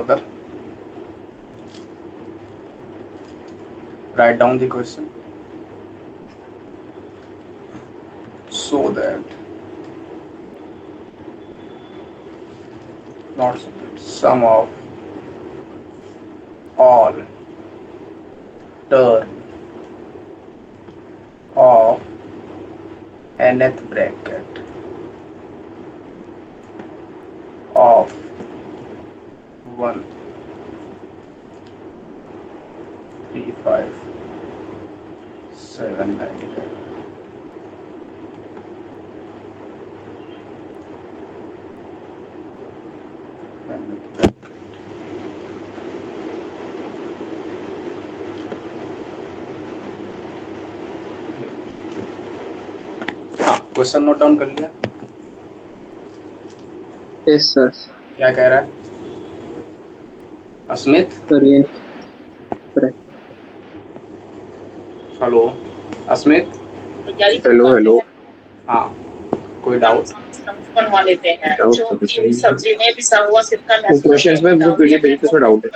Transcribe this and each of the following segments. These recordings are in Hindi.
further. Write down the question so that not so that sum of all term of nth bracket of 1 3 5 7 9 11 question note down कर लिया? Yes sir. क्या कह रहा है अस्मित? सर ये हेलो अस्मित। Hello hello. हाँ, कोई डाउट? बनवा लेते हैं। सब्जी में भी हुआ सिरका क्वेश्चंस में वो पीडीएफ भेजते उसमें डाउट है।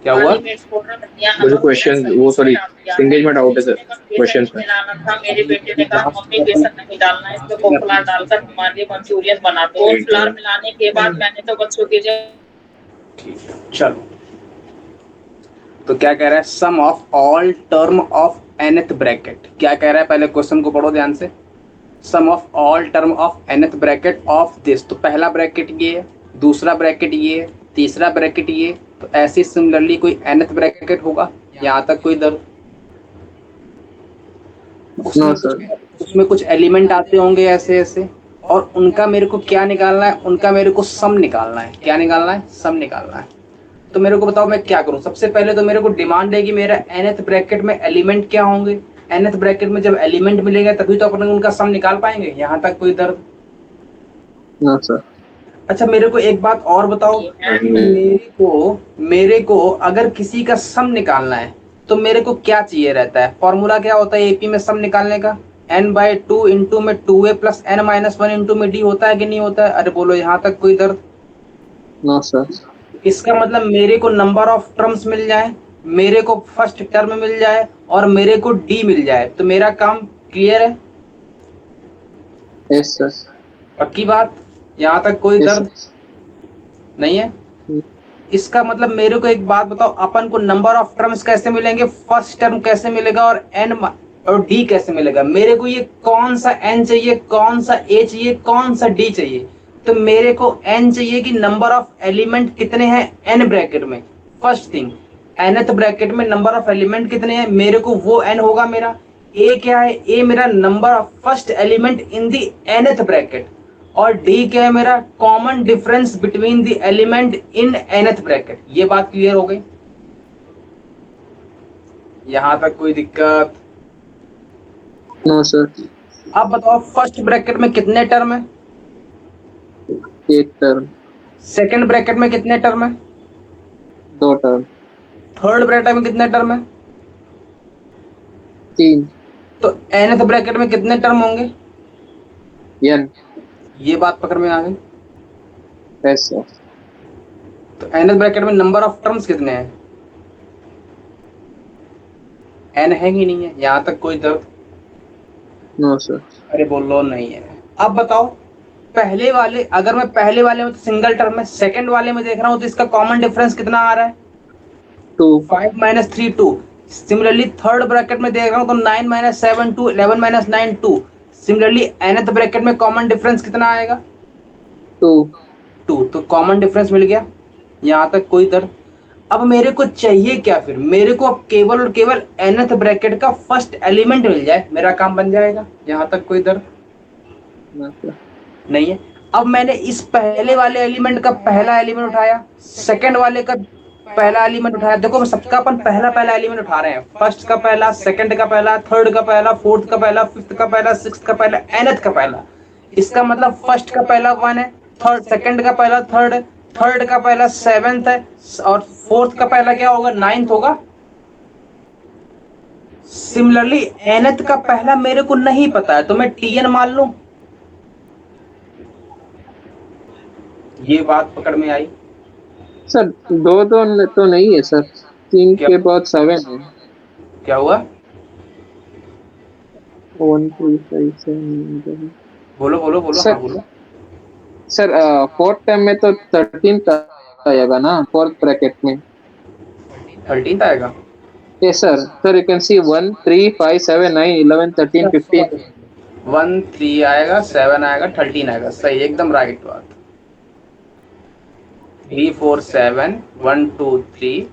क्या हुआ? मुझे क्वेश्चन वो सॉरी सिंगल में डाउट है सर क्वेश्चंस में। मेरे बेटे ने कहा मम्मी बेसन नहीं डालना, इसमें कोकोनट डालकर हमारे लिए मंचूरियन बना दो। फ्लावर मिलाने के बाद मैंने तो बच्चों के लिए ठीक है, चलो। तो क्या कह रहा है? Sum of all term of nth bracket. क्या कह रहा है? पहले क्वेश्चन को पढ़ो ध्यान से। Sum of all term of nth bracket of this. तो पहला ब्रैकेट ये है, दूसरा ब्रैकेट ये है, तीसरा ब्रैकेट ये। तो ऐसी सिमिलरली कोई nth ब्रैकेट होगा यहाँ तक कोई दर्द? उसमें कुछ एलिमेंट आते होंगे ऐसे ऐसे, और उनका मेरे को क्या निकालना है? उनका मेरे को सम निकालना है। क्या निकालना है? सम निकालना है। तो मेरे को बताओ मैं क्या करूं? सबसे पहले तो मेरे को डिमांड है कि मेरा nth ब्रैकेट में एलिमेंट क्या होंगे। nth ब्रैकेट में जब एलिमेंट मिलेगा तभी तो अपन उनका सम निकाल पाएंगे। यहाँ तक कोई दर्द? ना सर। अच्छा, मेरे को एक बात और बताओ। मेरे को अगर किसी का सम निकालना है तो मेरे को क्या चाहिए रहता है? फॉर्मूला क्या होता है एपी में सम निकालने का? n/2 इंटू में 2a प्लस n-1 इंटू में d होता है कि नहीं होता है? अरे बोलो, यहाँ तक कोई दर्द? ना सर। इसका मतलब मेरे को नंबर ऑफ टर्म्स मिल जाए, मेरे को फर्स्ट टर्म मिल जाए और मेरे को डी मिल जाए तो मेरा काम क्लियर है? Yes sir. पक्की बात? यहाँ तक कोई दर्द नहीं है? इसका मतलब मेरे को एक बात बताओ, अपन को नंबर ऑफ टर्म्स कैसे मिलेंगे? फर्स्ट टर्म कैसे मिलेगा और एन और डी कैसे मिलेगा? मेरे को ये कौन सा एन चाहिए, कौन सा ए चाहिए, कौन सा डी चाहिए? तो मेरे को एन चाहिए कि नंबर ऑफ एलिमेंट कितने हैं एन ब्रैकेट में। फर्स्ट थिंग, nth ब्रैकेट में नंबर ऑफ एलिमेंट कितने हैं, मेरे को वो एन होगा मेरा। ए क्या है? ए मेरा number of first element in the nth bracket. और डी क्या है? मेरा common difference between the element in nth bracket. ये बात क्लियर हो गई? यहां तक कोई दिक्कत? No sir. अब बताओ फर्स्ट ब्रैकेट में कितने टर्म है? एक टर्म। सेकंड ब्रैकेट में कितने टर्म है? दो टर्म। थर्ड ब्रैकेट में कितने टर्म है? तीन। तो nth ब्रैकेट में कितने टर्म होंगे? n। ये बात पकड़ में आ गई? Yes sir. तो nth ब्रैकेट में नंबर ऑफ टर्म्स कितने हैं? n है ही नहीं है। यहां तक कोई दर्द? No sir. अरे बोलो नहीं है। अब बताओ, पहले वाले, अगर मैं पहले वाले में तो सिंगल टर्म है, सेकंड वाले में देख रहा हूं तो इसका कॉमन डिफरेंस कितना आ रहा है? 2। 5 - 3 2। सिमिलरली थर्ड ब्रैकेट में देख रहा हूं तो 9 - 7 2, 11 - 9 2। सिमिलरली nth ब्रैकेट में कॉमन डिफरेंस कितना आएगा? 2। 2। तो कॉमन डिफरेंस मिल गया। यहां तक कोई दर्द? अब मेरे को चाहिए क्या फिर? मेरे को अब केवल और केवल nth ब्रैकेट का फर्स्ट एलिमेंट मिल जाए, मेरा काम बन जाएगा। यहां तक कोई दर्द नहीं है? अब मैंने इस पहले वाले एलिमेंट का पहला एलिमेंट उठाया, सेकंड वाले का पहला एलिमेंट उठाया। देखो सबका अपन पहला पहला एलिमेंट उठा रहे हैं। फर्स्ट का पहला, सेकंड का पहला, थर्ड का पहला, फोर्थ का पहला, फिफ्थ का पहला, सिक्स्थ का पहला, nth का पहला। इसका मतलब फर्स्ट का पहला 1 है, थर्ड सेकंड का पहला थर्ड है, थर्ड का पहला 7th है, और फोर्थ का पहला क्या होगा? 9th होगा। सिमिलरली nth का पहला मेरे को नहीं पता है तो मैं tn मान लूं। ये बात पकड़ में आई? सर 2 तो नहीं है सर, 3 क्या के बाद 7 है। क्या हुआ? 1 3 5 7। बोलो बोलो बोलो, हाँ सर बोलो। सर फोर्थ टाइम में तो 13 आएगा ना, फोर्थ ब्रैकेट में। 13 आएगा। Yes sir. Sir you can see 1 3 5 7 9 11 13 15। 1 3 आएगा, 7 आएगा, 13 आएगा, सही, एकदम राइट बात। 3 4 7 1 2 3,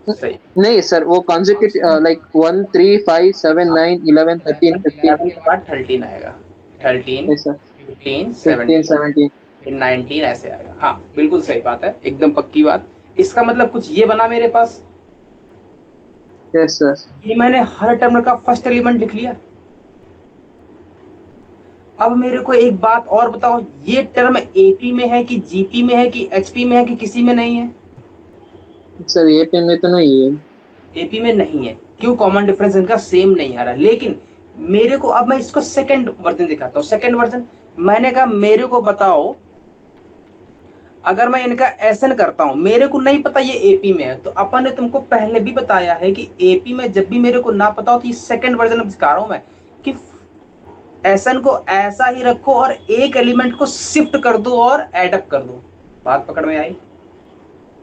सही। नहीं सर, वो कॉन्जिक्यूटिव लाइक 1 3 5 7 9 11 13 15। 11 के बाद 13 आएगा। 13 यस सर। 15 15 17 17। फिर 19 ऐसे आएगा। हाँ बिल्कुल सही बात है, एकदम पक्की बात। इसका मतलब कुछ ये बना मेरे पास, यस सर। ये मैंने हर टर्म का फर्स्ट एलिमेंट लिख लिया। अब मेरे को एक बात और बताओ, ये टर्म एपी में है कि जीपी में है कि एचपी में है कि किसी में नहीं है? सर ये पे में तो नहीं है। एपी में नहीं है, क्यों? कॉमन डिफरेंस इनका सेम नहीं आ रहा। लेकिन मेरे को, अब मैं इसको सेकंड वर्जन दिखाता हूँ। सेकंड वर्जन मैंने कहा मेरे को बताओ, अगर मैं इनका एसएन करता हूं, मेरे को नहीं पता ये एपी में है, तो अपन ने तुमको पहले भी बताया है कि एपी में जब भी मेरे को ना पता हो तो ये सेकंड वर्जन दिखा रहा हूं मैं, कि एसएन को ऐसा ही रखो और एक एलिमेंट को शिफ्ट कर दो और एडअप कर दो। बात पकड़ में आई?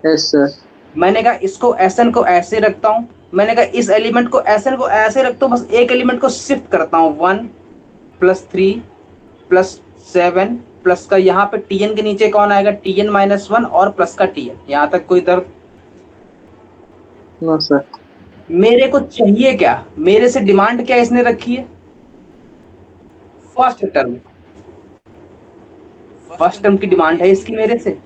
Yes sir. मैंने कहा इसको एसएन को ऐसे रखता हूं, मैंने कहा इस एलिमेंट को एसएन को ऐसे रखता हूं, बस एक एलिमेंट को शिफ्ट करता हूं। 1 + 3 + 7 प्लस का यहाँ पे टीएन के नीचे कौन आएगा? TN-1 और प्लस का टीएन। यहाँ तक कोई दर्द? No sir. मेरे को चाहिए क्या? मेरे से डिमांड क्या इसने रखी है? First term. फर्स्ट टर्म की डिमांड है इसकी मेरे से।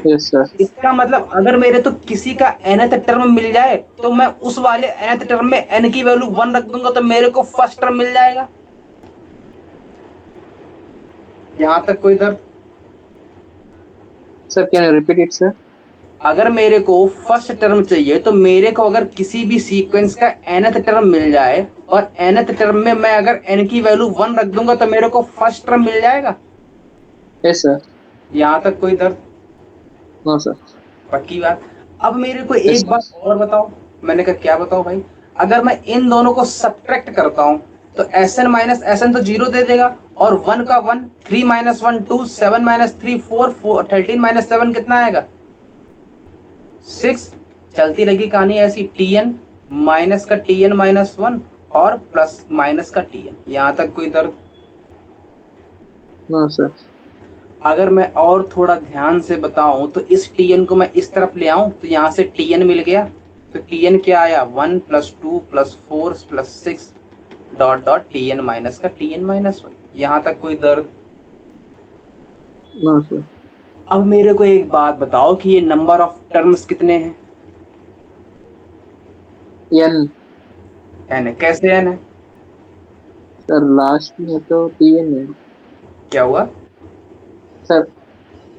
Yes sir. इसका मतलब अगर मेरे तो किसी का nth टर्म मिल जाए तो मैं उस वाले nth टर्म में n की वैल्यू 1 रख दूंगा, तो मेरे को फर्स्ट टर्म मिल जाएगा। यहां तक कोई दर्द? Sir can you repeat it sir? अगर मेरे को फर्स्ट टर्म चाहिए तो मेरे को अगर किसी भी सीक्वेंस का nth टर्म मिल जाए और nth टर्म में मैं अगर n की वैल्यू 1 रख दूंगा तो मेरे को फर्स्ट टर्म मिल जाएगा। Yes sir. यहां तक कोई दर्द? No sir. पक्की बात। अब मेरे को यस एक बात और बताओ। मैंने कहा क्या बताओ भाई? अगर मैं इन दोनों को सब्ट्रैक्ट करता हूं तो Sn माइनस Sn तो 0 दे देगा, और 1 का 1, 3 - 1 2, 7 - 3 4, 13 - 7 कितना आएगा? 6। चलती लगी कहानी ऐसी, Tn माइनस का Tn-1 और प्लस माइनस का Tn। यहां तक कोई दर्द? No sir. अगर मैं और थोड़ा ध्यान से बताऊं तो इस Tn को मैं इस तरफ ले आऊं तो यहां से Tn मिल गया, तो Tn क्या आया? 1 + 2 + 4 + 6 डॉट डॉट Tn माइनस का Tn-1। यहां तक कोई दर्द? No sir. अब मेरे को एक बात बताओ कि ये नंबर ऑफ टर्म्स कितने हैं? एन। n है। कैसे n है? सर लास्ट में तो टीएन है। क्या हुआ? सर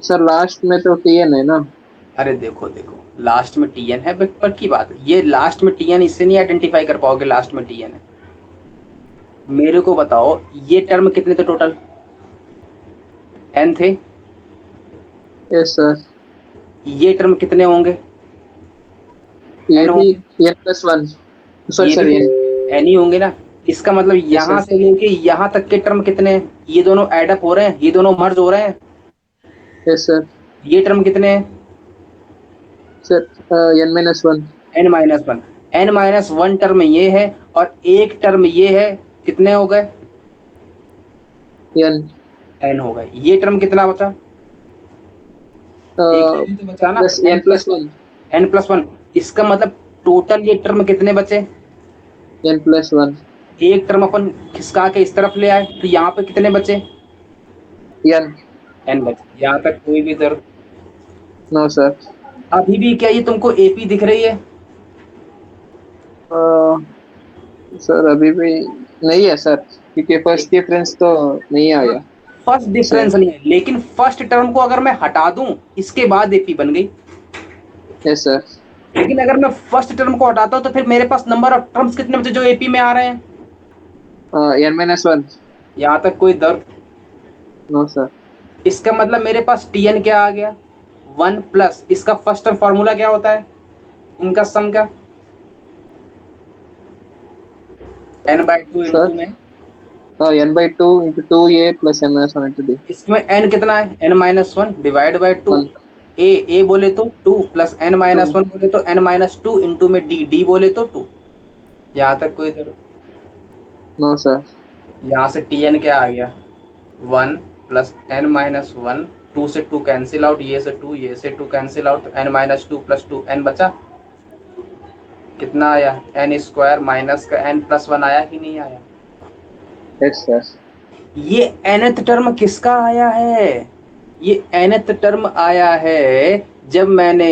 सर लास्ट में तो टीएन है ना। अरे देखो देखो, लास्ट में Tn है, पर की बात है, ये लास्ट में Tn इससे नहीं आइडेंटिफाई कर पाओगे लास्ट में Tn है। मेरे को बताओ ये टर्म कितने थे टोटल? n थे। Yes sir. ये टर्म कितने होंगे? ये n भी होंगे। N plus one. सॉरी ये सर भी एन। n ही होंगे ना। इसका मतलब यस यहां सर। से लेके यहां तक के टर्म कितने हैं? ये दोनों एडअप हो रहे हैं, ये दोनों मर्ज हो रहे हैं। Yes sir. ये टर्म कितने हैं? Sir n-1। n-1। n-1 term ये है और एक टर्म ये है। कितने हो गए? एन n हो गए। ये टर्म कितना बचा? एक ही तो बचा ना, plus N plus one. n+1। इसका मतलब टोटल ये टर्म कितने बचे? n+1। एक टर्म अपन खिसका के इस तरफ ले आए तो यहाँ पे कितने बचे? एन। n बचे। यहाँ तक कोई भी दर्द? No sir. अभी भी क्या ये तुमको एपी दिख रही है? सर अभी भी नहीं है सर, क्योंकि फर्स्ट डिफरेंस तो नहीं आया। First sir. डिफरेंस नहीं है, लेकिन फर्स्ट टर्म को अगर मैं हटा दूं इसके बाद एपी बन गई। Yes sir. लेकिन अगर मैं फर्स्ट टर्म को हटाता हूं तो फिर मेरे पास नंबर ऑफ टर्म्स कितने बचे जो एपी में आ रहे हैं? n-1। यहाँ तक कोई दर्द? No sir. इसका मतलब मेरे पास Tn क्या आ गया? 1 प्लस इसका फर्स्ट टर्म फॉर्मूला क्या होता है इनका सम का? n/2 सर इंटू में n/2 into 2a plus n-1 into d इसमें n कितना है n-1 डिवाइड बाय 2 1 ए बोले तो 2 प्लस n-1 2 बोले तो n-2 इंटू में डी बोले तो 2। यहाँ तक कोई जरूरत? नो सर यहाँ से tn क्या आ गया 1 प्लस n-1 2 से 2 कैंसिल आउट ये से 2 ये से 2 cancel out n-2 plus 2 n बचा कितना आया n स्क्वायर माइनस का n+1 आया कि नहीं आया? यस सर ये nth टर्म किसका आया है? ये nth टर्म आया है जब मैंने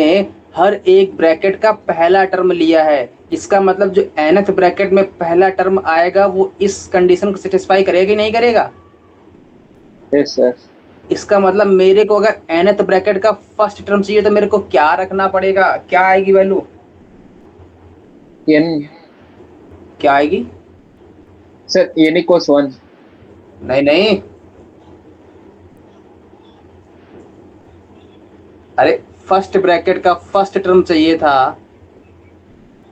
हर एक ब्रैकेट का पहला टर्म लिया है। इसका मतलब जो nth ब्रैकेट में पहला टर्म आएगा वो इस कंडीशन को सेटिस्फाई करेगा कि नहीं करेगा? यस सर इसका मतलब मेरे को अगर nth ब्रैकेट का फर्स्ट टर्म चाहिए तो मेरे को क्या रखना पड़ेगा? क्या आएगी वैल्यू? n क्या आएगी? सर n equals 1 नहीं अरे फर्स्ट ब्रैकेट का फर्स्ट टर्म चाहिए था।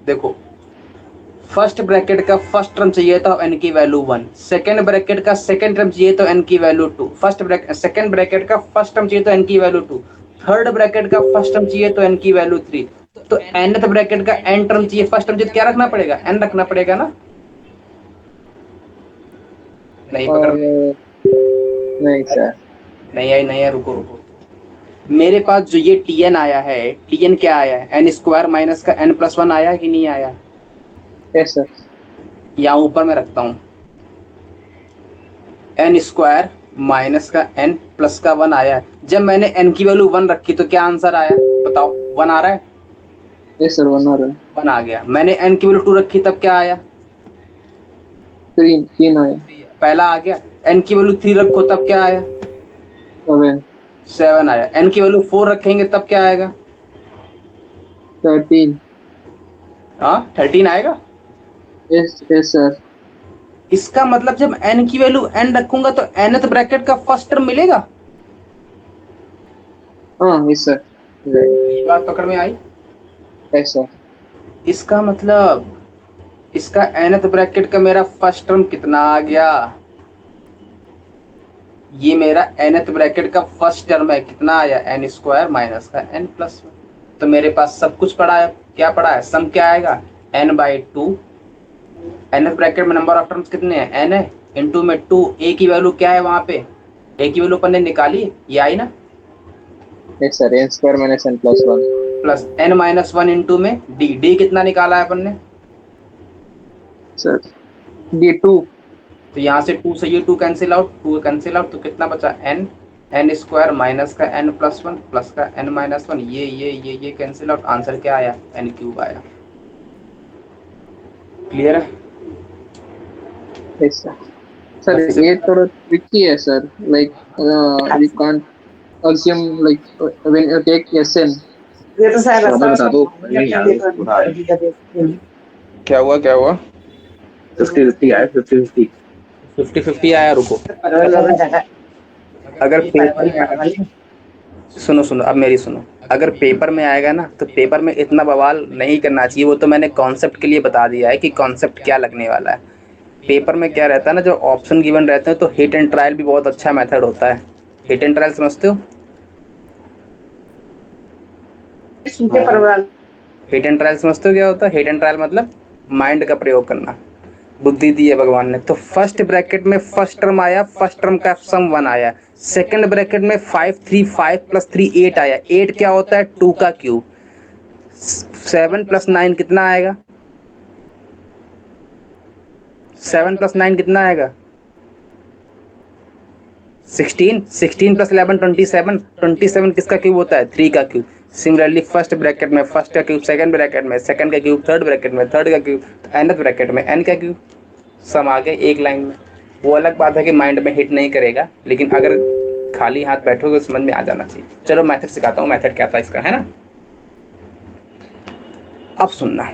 देखो फर्स्ट ब्रैकेट का फर्स्ट टर्म चाहिए था n की वैल्यू 1, सेकंड ब्रैकेट का सेकंड टर्म चाहिए तो n की वैल्यू 2, सेकंड ब्रैकेट का फर्स्ट टर्म चाहिए तो n की वैल्यू 2, थर्ड ब्रैकेट का फर्स्ट टर्म चाहिए तो n की वैल्यू 3, तो nth ब्रैकेट का n टर्म चाहिए फर्स्ट टर्म चाहिए क्या रखना पड़ेगा? n रखना पड़ेगा ना? नहीं पकड़ नहीं सर नहीं है रुको मेरे पास जो ये tn आया है tn क्या आया है n स्क्वायर माइनस का n+1 आया कि नहीं आया? यस सर यहाँ ऊपर में रखता हूँ n स्क्वायर माइनस का n प्लस का 1 आया है। जब मैंने n की वैल्यू 1 रखी तो क्या आंसर आया बताओ? 1 आ रहा है? यस सर 1 आ रहा है 1 आ गया। मैंने n की वैल्यू 2 रखी तब क्या आया? 3 आया पहला आ गया। n की वैल्यू 3 रखो तब क्या आया? 7 आया। n की वैल्यू 4 रखेंगे तब क्या आएगा? 13 हाँ 13 आएगा। यस सर इसका मतलब जब n की वैल्यू n रखूंगा तो nth ब्रैकेट का फर्स्ट टर्म मिलेगा। हाँ यस सर ये बात पकड़ में आई? यस सर इसका मतलब इसका nth ब्रैकेट का मेरा फर्स्ट टर्म कितना आ गया? ये मेरा nth ब्रैकेट का फर्स्ट टर्म है कितना आया n स्क्वायर माइनस का n+1। तो मेरे पास सब कुछ पड़ा है। क्या पड़ा है? सम क्या आएगा n/2 nth ब्रैकेट में नंबर ऑफ टर्म्स कितने हैं n है इनटू में 2 a की वैल्यू क्या है वहां पे? a की वैल्यू अपन ने निकाली ये आई ना yes sir n square minus n+1 plus n-1 into में d कितना निकाला है अपन ने? सर d2 तो यहाँ से 2 से ये 2 कैंसिल आउट तो कितना बचा n स्क्वायर माइनस का n+1 प्लस का n-1 ये कैंसिल आउट आंसर क्या आया? n³ आया। क्लियर है? यस सर ये थोड़ा ट्रिकी है sir like we can't assume like when you take SN ये तो शायद बता दो क्या हुआ 50-50 आया 50-50 50-50 आया। रुको अगर पेपर सुनो अब मेरी सुनो, अगर पेपर में आएगा ना तो पेपर में इतना बवाल नहीं करना चाहिए। वो तो मैंने कॉन्सेप्ट के लिए बता दिया है कि कॉन्सेप्ट क्या लगने वाला है। पेपर में क्या रहता है ना, जो ऑप्शन गिवन रहते हैं तो हिट एंड ट्रायल भी बहुत अच्छा मेथड होता है। हिट एंड ट्रायल समझते हो? हिट एंड ट्रायल समझते हो क्या होता है? हिट एंड ट्रायल मतलब माइंड का प्रयोग करना, बुद्धि दी है भगवान ने। तो फर्स्ट ब्रैकेट में फर्स्ट टर्म आया, फर्स्ट टर्म का सम 1 आया। सेकंड ब्रैकेट में 5 + 3 8 आया। 8 क्या होता है? 2 का क्यूब। 7 + 9 कितना आएगा? 7 + 9 कितना आएगा? 16 + 11 27 किसका क्यूब होता है? 3 का क्यूब। सिमिलरली फर्स्ट ब्रैकेट में फर्स्ट का क्यूब, सेकंड ब्रैकेट में सेकंड का क्यूब, थर्ड ब्रैकेट में थर्ड का क्यूब, nth ब्रैकेट में n का क्यूब। सम आ गए एक लाइन में। वो अलग बात है कि माइंड में हिट नहीं करेगा, लेकिन अगर खाली हाथ बैठोगे तो समझ में आ जाना चाहिए। चलो मैथड सिखाता हूँ, मैथड क्या था इसका, है ना। अब सुनना,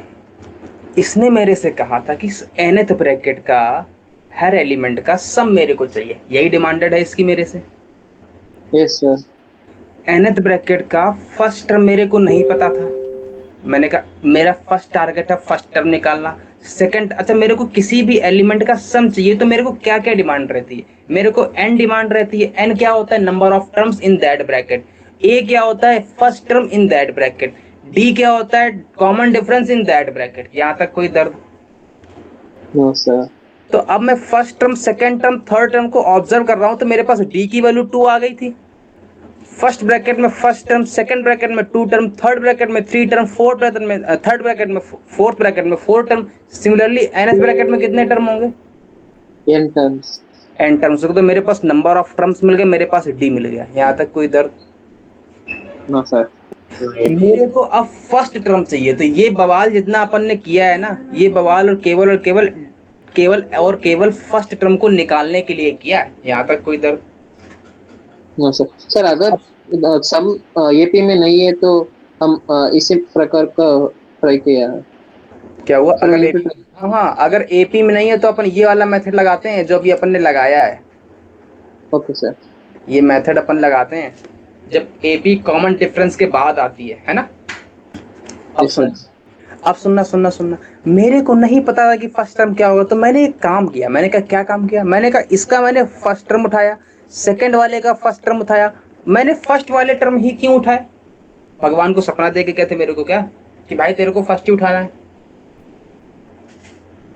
इसने मेरे से कहा था कि nth ब्रैकेट का हर एलिमेंट का सम मेरे को चाहिए, यही डिमांडेड है इसकी मेरे से। यस सर nth ब्रैकेट का फर्स्ट टर्म मेरे को नहीं पता था, मैंने कहा मेरा फर्स्ट टारगेट है फर्स्ट टर्म निकालना। सेकंड, अच्छा मेरे को किसी भी एलिमेंट का सम चाहिए तो मेरे को क्या क्या डिमांड रहती है, मेरे को n डिमांड रहती है। n क्या होता है, number of terms in that bracket. a क्या होता है, first term in that bracket. d क्या होता है, common difference in that bracket. यहाँ तक कोई दर्द? No sir. तो अब मैं first term, second term, third term को ऑब्जर्व कर रहा हूं तो मेरे पास d की वैल्यू 2 आ गई थी। फर्स्ट ब्रैकेट में फर्स्ट टर्म, सेकंड ब्रैकेट में 2 टर्म, थर्ड ब्रैकेट में 3 टर्म, फोर्थ ब्रैकेट में थर्ड ब्रैकेट में फोर्थ ब्रैकेट में 4 टर्म। सिमिलरली nth ब्रैकेट में कितने टर्म होंगे, n टर्म्स। n terms. तो मेरे पास नंबर ऑफ टर्म्स मिल गए, मेरे पास d मिल गया। यहाँ तक कोई दर्द? No sir. मेरे को अब फर्स्ट टर्म चाहिए, तो ये बवाल जितना अपन ने किया है ना, ये बवाल और केवल फर्स्ट टर्म को निकालने के लिए किया है। यहाँ तक कोई दर्द? No sir. सर अगर सम एपी में नहीं है तो हम इसी प्रकार का ट्राई किया है। क्या हुआ? सर, अगर ये तो- हाँ, अगर एपी में नहीं है तो अपन ये वाला मेथड लगाते हैं जो अभी अपन ने लगाया है। Okay sir. ये मेथड अपन लगाते हैं जब एपी कॉमन डिफरेंस के बाद आती है ना। अब Yes, sir. अब सुनना, मेरे को नहीं पता था कि फर्स्ट टर्म क्या होगा, तो मैंने एक काम किया। मैंने कहा क्या काम किया, मैंने कहा इसका मैंने फर्स्ट टर्म उठाया, सेकंड वाले का फर्स्ट टर्म उठाया। मैंने फर्स्ट वाले टर्म ही क्यों उठाए? भगवान को सपना दे के कहते मेरे को क्या कि भाई तेरे को फर्स्ट ही उठाना है,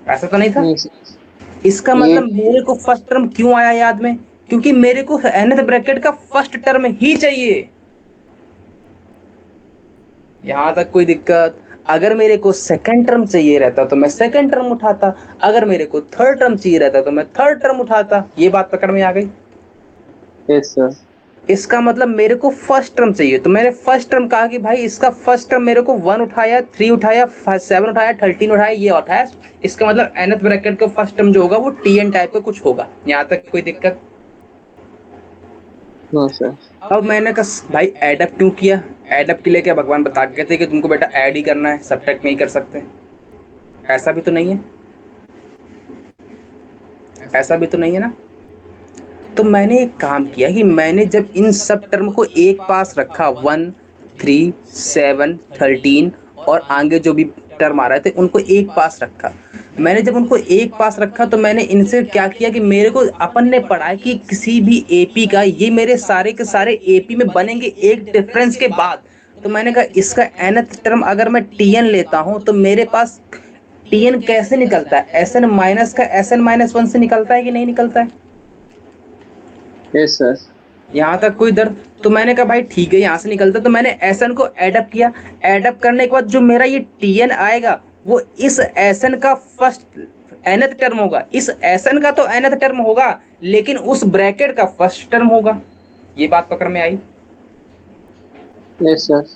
ऐसा तो नहीं था। नहीं सर। इसका मतलब मेरे को फर्स्ट टर्म क्यों आया याद में, क्योंकि मेरे को nth ब्रैकेट का फर्स्ट टर्म ही चाहिए। यहां तक कोई दिक्कत? अगर मेरे को सेकंड टर्म चाहिए रहता तो मैं सेकंड टर्म उठाता, अगर मेरे को थर्ड टर्म चाहिए रहता तो मैं थर्ड टर्म उठाता। ये बात पकड़ में आ गई? Yes sir. इसका मतलब मेरे को फर्स्ट टर्म चाहिए, तो मैंने फर्स्ट टर्म कहा कि भाई इसका फर्स्ट टर्म मेरे को 1 उठाया, 3 उठाया, 7 उठाया, 13 उठाया, ये उठाया। इसका मतलब nth ब्रैकेट का फर्स्ट टर्म जो होगा वो tn टाइप का कुछ होगा। यहाँ तक कोई दिक्कत? No sir. अब मैंने कहा भाई एड अप क्यों किया? एड अप के लिए क्या भगवान बता के कहते कि तुमको बेटा ऐड ही करना है, सब्ट्रैक्ट नहीं कर सकते? ऐसा भी तो नहीं है, ऐसा भी तो नहीं है ना। तो मैंने एक काम किया कि मैंने जब इन सब टर्म को एक पास रखा, 1, 3, 7, 13 और आगे जो भी टर्म आ रहे थे उनको एक पास रखा। मैंने जब उनको एक पास रखा तो मैंने इनसे क्या किया कि मेरे को अपन ने पढ़ा कि किसी भी एपी का ये मेरे सारे के सारे एपी में बनेंगे एक डिफरेंस के बाद। तो मैंने कहा इसका nth टर्म अगर मैं टीएन लेता हूं तो मेरे पास टीएन कैसे निकलता है, एसएन माइनस का एसएन माइनस 1 से निकलता है कि नहीं निकलता है? Yes sir. यहाँ तक कोई दर्द? तो मैंने कहा भाई ठीक है यहाँ से निकलता, तो मैंने एसएन को एडअप किया। एडअप करने के बाद जो मेरा ये टीएन आएगा वो इस एसएन का फर्स्ट nth टर्म होगा। इस एसएन का तो nth टर्म होगा लेकिन उस ब्रैकेट का फर्स्ट टर्म होगा। ये बात पकड़ में आई? Yes sir.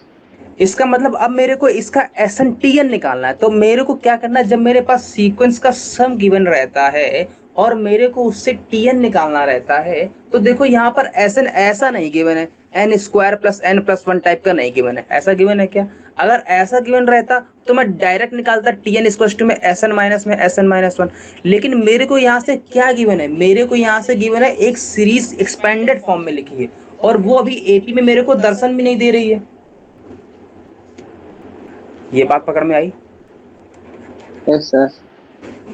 इसका मतलब अब मेरे को इसका एसएन टीएन निकालना है, तो मेरे को क्या करना है, जब मेरे पास सीक्वेंस का सम गिवन रहता है और मेरे को उससे टीएन निकालना रहता है, तो देखो यहाँ पर एसएन ऐसा नहीं गिवन है, n square plus n plus 1 type का नहीं गिवन है। ऐसा गिवन है क्या? अगर ऐसा गिवन रहता तो मैं डायरेक्ट निकालता टीएन इक्वल टू में एसएन माइनस में एसएन माइनस 1। लेकिन मेरे को यहाँ से क्या गिवन है, मेरे को यहाँ से गिवन है एक सीरीज एक्सपेंडेड फॉर्म में लिखी है और वो अभी एपी में मेरे को दर्शन भी नहीं दे रही है। ये बात पकड़ में आई? Yes sir.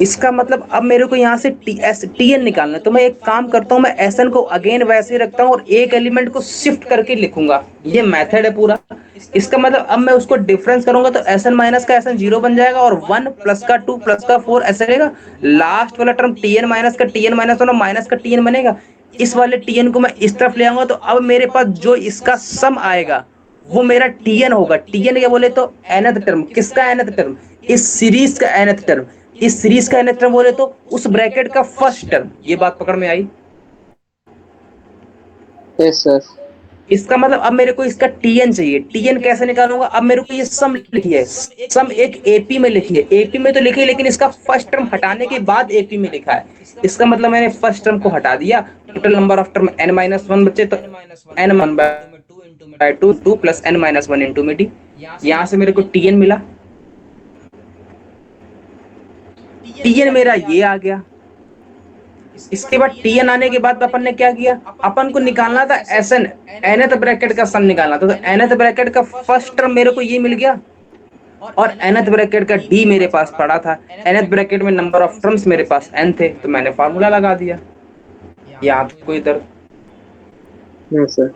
इसका मतलब अब मेरे को यहाँ से टीएन निकालना है, तो मैं एक काम करता हूँ, मैं एसएन को अगेन वैसे ही रखता हूँ और एक एलिमेंट को शिफ्ट करके लिखूंगा। ये मेथड है पूरा। इसका मतलब अब मैं उसको डिफरेंस करूंगा तो एसएन माइनस का एसएन 0 बन जाएगा और 1 प्लस का 2 प्लस का 4 ऐसे रहेगा। लास्ट वाला टर्म टीएन माइनस का टीएन माइनस 1 और माइनस का टीएन बनेगा। इस वाले टीएन को मैं इस तरफ ले आऊंगा, तो अब मेरे पास जो इसका सम आएगा वो मेरा टीएन होगा। टीएन क्या बोले तो nth टर्म। किसका nth टर्म? इस सीरीज का nth टर्म। इस सीरीज का nth टर्म बोले तो उस ब्रैकेट का फर्स्ट टर्म। ये बात पकड़ में आई? Yes sir. इसका मतलब अब मेरे को इसका टीएन चाहिए। टीएन कैसे निकालूंगा? अब मेरे को ये सम लिखी है, सम एक एपी में लिखी है। एपी में तो लिखी है लेकिन इसका फर्स्ट टर्म हटाने के बाद एपी में लिखा है। इसका मतलब मैंने फर्स्ट टर्म को हटा दिया, total number of term n-1 बचे, तो n1/2 2 प्लस n-1 इंटू में डी। यहाँ से मेरे को टीएन मिला। टीएन मेरा ये आ गया। इसके बाद Tn आने के बाद अपन ने क्या किया, अपन को निकालना था Sn, nth ब्रैकेट का सम निकालना था। तो nth ब्रैकेट का फर्स्ट टर्म मेरे को ये मिल गया और nth ब्रैकेट का d मेरे पास पड़ा था। nth ब्रैकेट में नंबर ऑफ टर्म्स मेरे पास n थे, तो मैंने फार्मूला लगा दिया। यहाँ तो कोई दर्द, हाँ सर।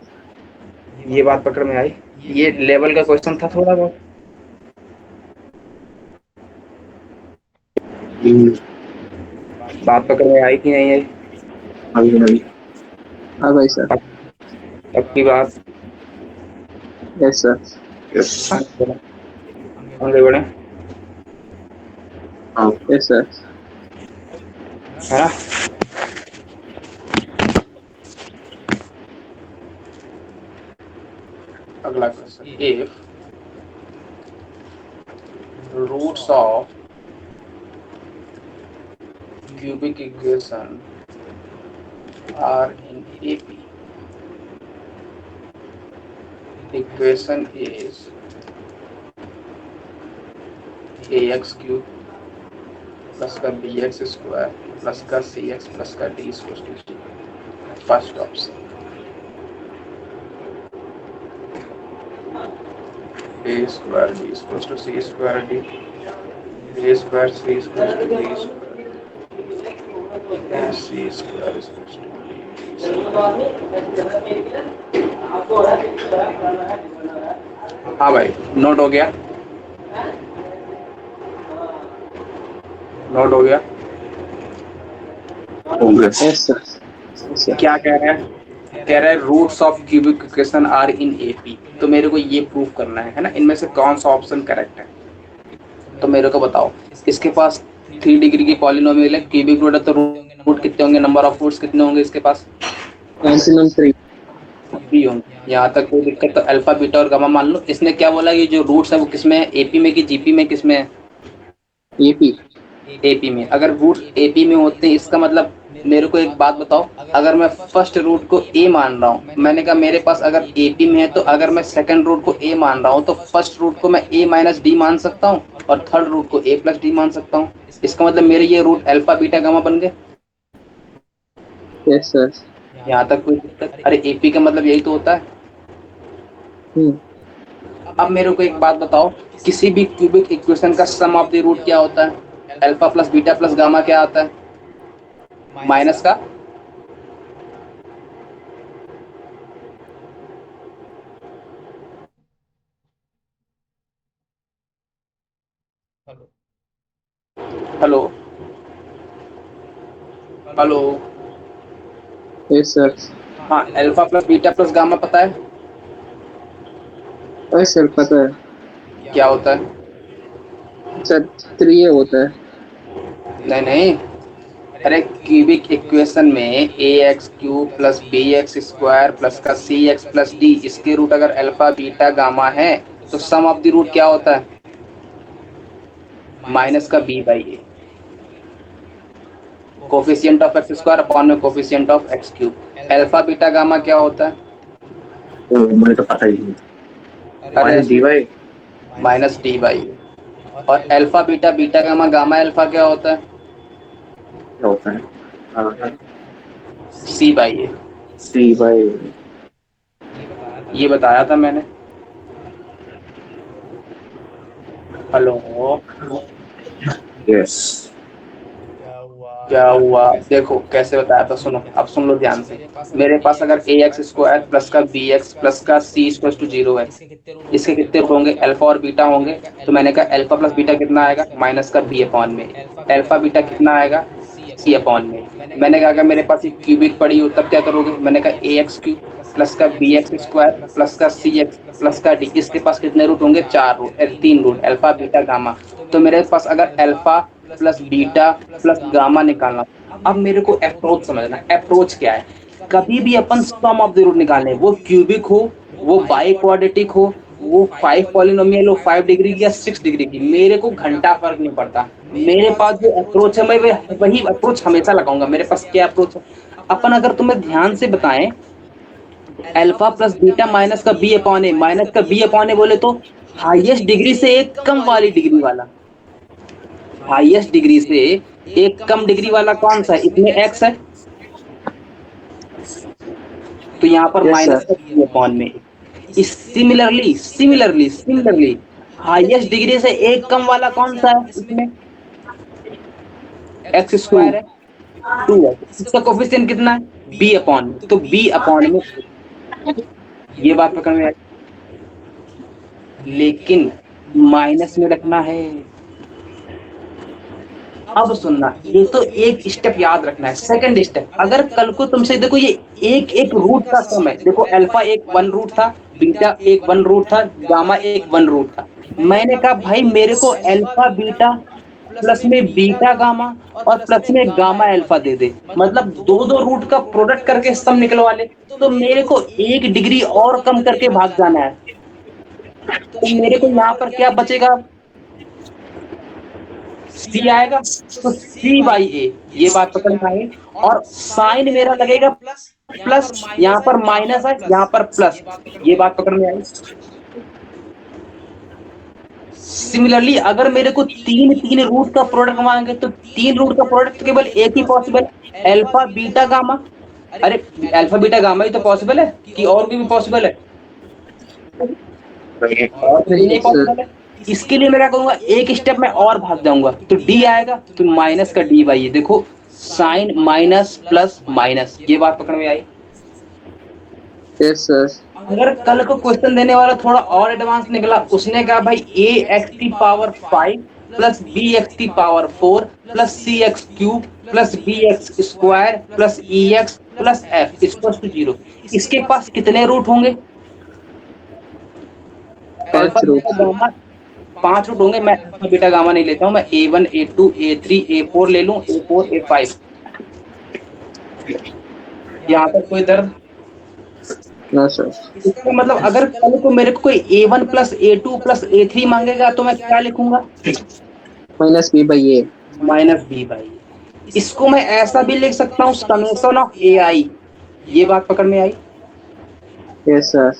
ये बात पकड़ में आई। ये लेवल का क्वेश्चन था थोड़ा बहुत। बात पकड़ में आई कि नहीं आई? अभी अभी हाँ भाई सर। अब की बात यस सर। यस आगे बढ़े, हाँ यस सर। है ना? अगला question, if roots of cubic equation are in AP, equation is ax cube plus का bx square plus का cx plus का d equals to 0. First option a square b equals to c square d, a square c equals to d square, c square is equals to हाँ भाई, नोट हो गया? नोट हो गया? Yes sir. क्या कह रहा है? कह रहा है roots of cubic equation are in AP. तो मेरे को ये प्रूव करना है ना, इनमें से कौन सा ऑप्शन करेक्ट है। तो मेरे को बताओ, इसके पास 3 डिग्री की पॉलिनोमियल है, क्यूबिक रूट है, तो रूट कितने होंगे, नंबर ऑफ रूट्स कितने होंगे इसके पास? मैक्सिमम 3 होंगे। यहाँ तक कोई दिक्कत? तो अल्फा बीटा और गामा मान लो। इसने क्या बोला कि जो रूट्स है वो किसमें है, एपी में कि जीपी में, किसमें है? एपी। एपी में। अगर रूट एपी में होते हैं, इसका मतलब मेरे को एक बात बताओ, अगर मैं फर्स्ट रूट को ए मान रहा हूँ, मैंने कहा मेरे पास अगर एपी में है, तो अगर मैं सेकंड रूट को ए मान रहा हूँ तो फर्स्ट रूट को मैं ए माइनस डी मान सकता हूँ और थर्ड रूट को ए प्लस डी मान सकता हूँ। इसका मतलब मेरे ये रूट अल्फा बीटा गामा बन गए। Yes sir. यहाँ तक कोई दिक्कत? अरे एपी का मतलब यही तो होता है। अब मेरे को एक बात बताओ, किसी भी क्यूबिक इक्वेशन का सम ऑफ द रूट क्या होता है? Alpha plus beta plus gamma क्या आता है? माइनस का हेलो हेलो यस सर। हाँ, alpha plus beta plus gamma पता है यस सर पता है क्या होता है? सर। 3 होता है। नहीं नहीं, अरे क्यूबिक इक्वेशन में A X cube plus B x square plus का सी एक्स प्लस डी, इसके रूट अगर अल्फा बीटा गामा है तो सम ऑफ द रूट क्या होता है? माइनस का B by A, coefficient of X square upon में coefficient of X cube. Alpha beta gamma क्या होता है? तो मुझे तो पता ही नहीं। Minus D by minus D by. और alpha beta beta gamma gamma alpha क्या होता है? क्या होता है? C by A. C by. ये बताया था मैंने। Hello, yes. क्या हुआ? देखो कैसे बताया था, सुनो, अब सुन लो ध्यान से। मेरे पास अगर ए एक्स स्क्वायर प्लस का बी एक्स प्लस का सी इक्वल टू 0 है, इसके कितने रूट होंगे? अल्फा और बीटा होंगे। तो मैंने कहा अल्फा प्लस बीटा कितना आएगा? माइनस का बी अपॉन में। अल्फा बीटा कितना आएगा? सी अपॉन में। मैंने कहा अगर मेरे पास एक क्यूबिक पड़ी हो तब क्या करोगे? मैंने कहा ए एक्स क्यूब प्लस का बी एक्स स्क्वायर प्लस का सी एक्स प्लस का डी, इसके पास कितने रूट होंगे? 3 रूट, अल्फा बीटा गामा। तो मेरे पास अगर alpha plus beta plus gamma निकालना। अब मेरे को अप्रोच समझना। अप्रोच क्या है? कभी भी अपन सम ऑफ द रूट निकालने, वो क्यूबिक हो, वो बाई क्वाड्रेटिक हो, वो 5 पॉलिनोमियल हो, 5 डिग्री की या 6 डिग्री की, मेरे को घंटा फर्क नहीं पड़ता। मेरे पास जो अप्रोच है मैं वही अप्रोच हमेशा लगाऊंगा। मेरे पास क्या अप्रोच है? अपन अगर तुम्हें ध्यान से बताएं, अल्फा प्लस बीटा माइनस का बी अपॉन ए, माइनस का बी अपॉन ए बोले तो हाईएस्ट डिग्री से एक कम वाली डिग्री वाला, हाईएस्ट डिग्री से एक कम डिग्री वाला कौन सा है? इसमें एक्स है, तो यहाँ पर Yes, माइनस sir. का बी अपॉन में। सिमिलरली हाईएस्ट डिग्री से एक कम वाला कौन सा है इसमें? एक्स स्क्वायर है, 2 है। इसका कोफिशिएंट कितना है? बी अपॉन में, तो बी अपॉन में। ये बात पकड़ में आई, लेकिन माइनस में रखना है। अब सुनना, ये तो एक स्टेप याद रखना है। सेकंड स्टेप, अगर कल को तुमसे देखो ये एक एक रूट का सम है, देखो अल्फा एक 1 रूट था, बीटा एक 1 रूट था, गामा एक 1 रूट था। मैंने कहा भाई मेरे को अल्फा बीटा प्लस में बीटा गामा और प्लस में गामा अल्फा दे दे, मतलब दो दो रूट का प्रोडक्ट करके सम निकलवा ले। तो मेरे को एक डिग्री और कम करके भाग जाना है, तो मेरे को यहाँ पर क्या बचेगा? सी आएगा, तो सी बाई ए, ये बात पकड़ में आई। और साइन मेरा लगेगा प्लस, यहाँ पर माइनस है, यहाँ पर प्लस, ये बात पकड़ में आई। सिमिलरली अगर मेरे को तीन रूट का प्रोडक्ट मांगे, तो 3 रूट का प्रोडक्ट केवल एक ही पॉसिबल, अल्फा बीटा गामा। अरे अल्फा बीटा गामा ही तो पॉसिबल है कि और भी पॉसिबल है? और भी नहीं पॉसिबल है। इसके लिए मैं क्या करूंगा, एक स्टेप में और भाग जाऊंगा, तो डी आएगा, तो माइनस का डी बाई, देखो साइन माइनस प्लस माइनस, ये बात पकड़ में आई। Yes, sir. अगर कल को क्वेश्चन देने वाला थोड़ा और एडवांस निकला, उसने कहा भाई ए एक्स की पावर 5 प्लस बी एक्स की power 4 plus c x cube plus B x square plus e x plus f equal to 0, इसके पास कितने रूट होंगे? 5 रूट। 5 रूट होंगे। मैं अल्फा बीटा गामा नहीं लेता हूँ, मैं A1 A2 A3 A4 ले लूं, A4 A5। यहाँ पर कोई दर्द? No, sir. इसका मतलब अगर कल को मेरे को कोई A1 plus A2 plus A3 मांगेगा, तो मैं क्या लिखूंगा? Minus b by a. Minus b by. इसको मैं ऐसा भी लिख सकता हूँ, समेशन ऑफ ए आई, ये बात पकड़ में आई। Yes, sir.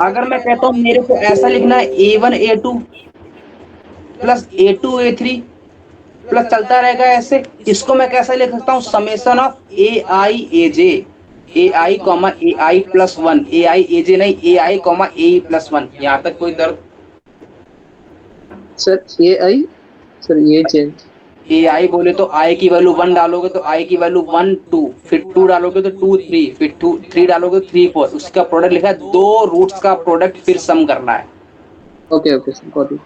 अगर मैं कहता हूँ मेरे को ऐसा लिखना है A1 A2 plus A2 A3 plus चलता रहेगा ऐसे, इसको मैं कैसे लिख सकता हूँ? Summation of A I A J, A I comma A I plus 1, ए आई ए जे नहीं, ए आई कॉमा ए प्लस 1। यहाँ तक कोई दर्द? Sir, a I. Sir, a change. ए आई बोले तो आई की वैल्यू 1 डालोगे तो आई की वैल्यू 1 2, फिर 2 डालोगे तो 2 3, फिर 2 3 डालोगे तो 3 4। उसका प्रोडक्ट लिखा है, 2 रूट्स का प्रोडक्ट फिर सम करना है। Okay, okay, sir. Got it.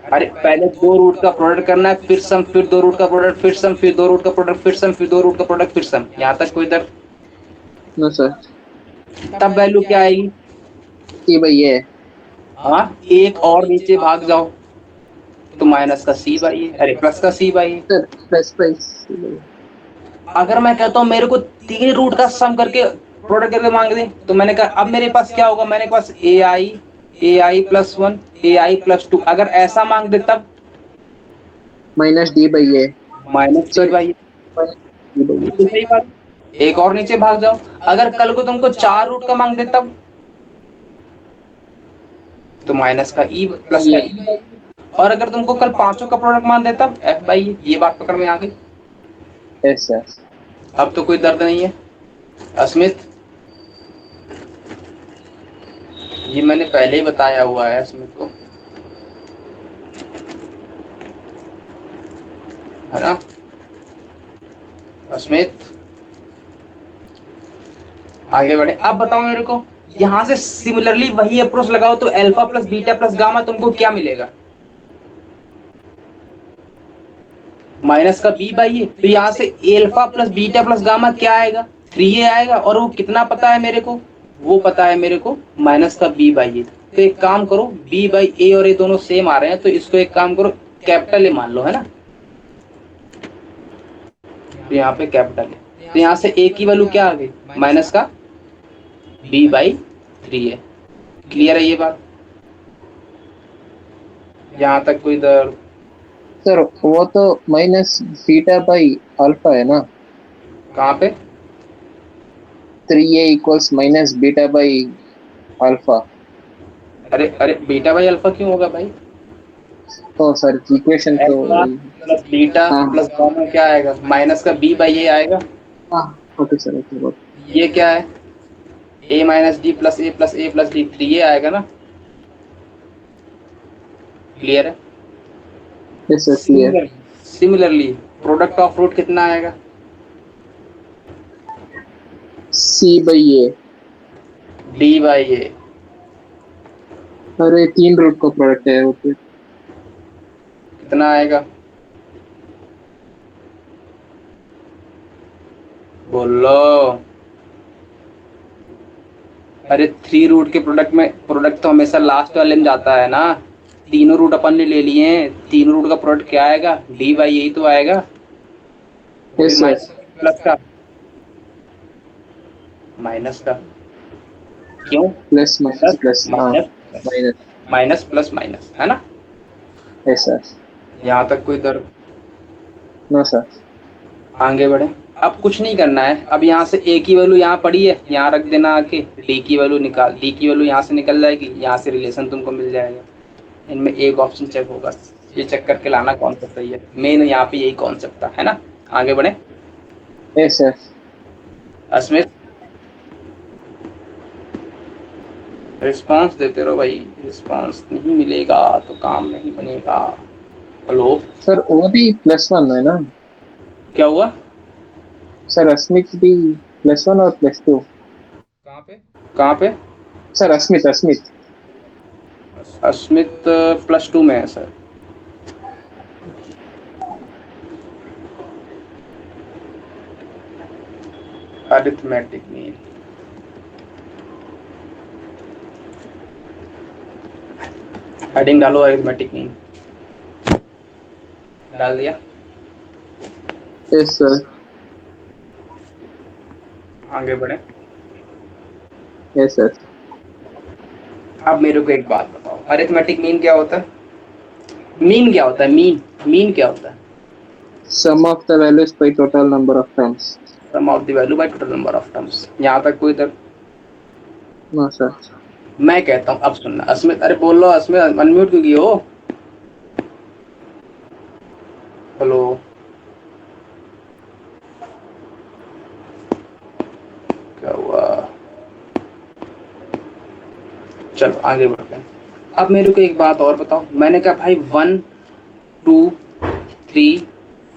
अरे पहले 2 रूट का प्रोडक्ट करना है, फिर सम, फिर 2 रूट का प्रोडक्ट, फिर सम, फिर 2 रूट का प्रोडक्ट, फिर सम, फिर 2 रूट का प्रोडक्ट, फिर सम। यहाँ तक कोई दर्द? No, sir. तब वैल्यू क्या आएगी? c by a. हाँ, एक और नीचे भाग जाओ तो माइनस का सी बाई, अरे प्लस का सी by. Sir, plus by c by a. अगर मैं कहता हूँ मेरे को 3 रूट का सम करके प्रोडक्ट करके मांग दे, तो मैंने कहा अब मेरे पास क्या होगा? मेरे पास ए आई प्लस 1 ए आई प्लस 2। अगर ऐसा मांग दे तब Minus d by a. Minus c by. D by a. सही बात। एक और नीचे भाग जाओ, अगर कल को तुमको 4 रूट का मांग दे तब, तो माइनस का ई प्लस का ई। और अगर तुमको कल 5 का प्रोडक्ट मान दे तब एफ बाई, ये बात पकड़ में आ गई। Yes, sir. अब तो कोई दर्द नहीं है अस्मित, ये मैंने पहले ही बताया हुआ है अस्मित को, है ना अस्मित? आगे बढ़े। अब बताओ मेरे को, यहाँ से सिमिलरली वही अप्रोच लगाओ तो alpha plus beta plus gamma तुमको क्या मिलेगा? माइनस का बी बाई ए। तो यहाँ से alpha plus beta plus gamma क्या आएगा? 3a आएगा। और वो कितना पता है मेरे को? वो पता है मेरे को माइनस का बी बाई ए। तो एक काम करो, बी बाई ए और ए दोनों सेम आ रहे हैं, तो इसको एक काम करो कैपिटल ए मान लो, है ना? तो यहाँ पे कैपिटल है, तो यहाँ से ए की वैल्यू क्या आ गई? माइनस का बी बाई 3a। क्लियर है ये बात? यहाँ तक कोई दर्द? Sir, वो तो minus beta by alpha है ना? कहाँ पे? 3a equals minus beta by alpha. अरे बीटा बाई अल्फा क्यों होगा भाई? तो सर इक्वेशन तो प्लस बीटा प्लस गामा क्या आएगा? माइनस का बी बाई ए आएगा। हाँ, ओके सर, ओके। ये क्या है? a minus D plus A plus D 3 ये आएगा ना, क्लियर है? Yes sir, clear. Similarly product of root कितना आएगा? C by A. D by A. अरे 3 रूट का प्रोडक्ट है वो तो। कितना आएगा? बोलो। अरे 3 रूट के प्रोडक्ट तो हमेशा लास्ट वाले में जाता है ना। तीनों रूट अपन ने ले लिए हैं, तीनों रूट का प्रोडक्ट क्या आएगा? डी बाई यही तो आएगा। Yes sir. प्लस का माइनस का क्यों? Plus minus plus. Minus. Minus plus minus है ना। Yes sir. यहाँ तक कोई दर्द? No sir. आगे बढ़े। अब कुछ नहीं करना है। अब यहाँ से ए की वैल्यू यहाँ पड़ी है, यहाँ रख देना आके, डी की वैल्यू निकाल, डी की वैल्यू यहाँ से निकल जाएगी, यहाँ से रिलेशन तुमको मिल जाएगा। इनमें एक ऑप्शन चेक होगा, ये चेक करके लाना कौन सा सही है। मेन यहाँ पे यही कॉन्सेप्ट था, है ना। आगे बढ़े। Yes sir. अस्मित रिस्पांस देते रहो भाई, रिस्पांस नहीं मिलेगा तो काम नहीं बनेगा। हेलो सर वो भी +1 है ना? क्या हुआ? सर अस्मित भी +1 और +2। कहाँ पे? सर अस्मित अस्मित +2 में है सर। अरिथमेटिक मीन हेडिंग डालो, अरिथमेटिक मीन डाल दिया। Yes sir. आगे बढ़े। Yes sir. अब मेरे को एक बात बताओ, अरिथमेटिक मीन क्या होता है? मीन क्या होता है? मीन क्या होता है? Sum of the values by total number of terms. Sum of the value by total number of terms. यहाँ तक कोई दर्द? No sir. मैं कहता हूँ, अब सुनना अस्मित, अरे बोलो अस्मित, अनम्यूट क्यों की हो? हेलो क्या हुआ? चलो आगे बढ़ते हैं। अब मेरे को एक बात और बताओ, मैंने कहा भाई 1 2 3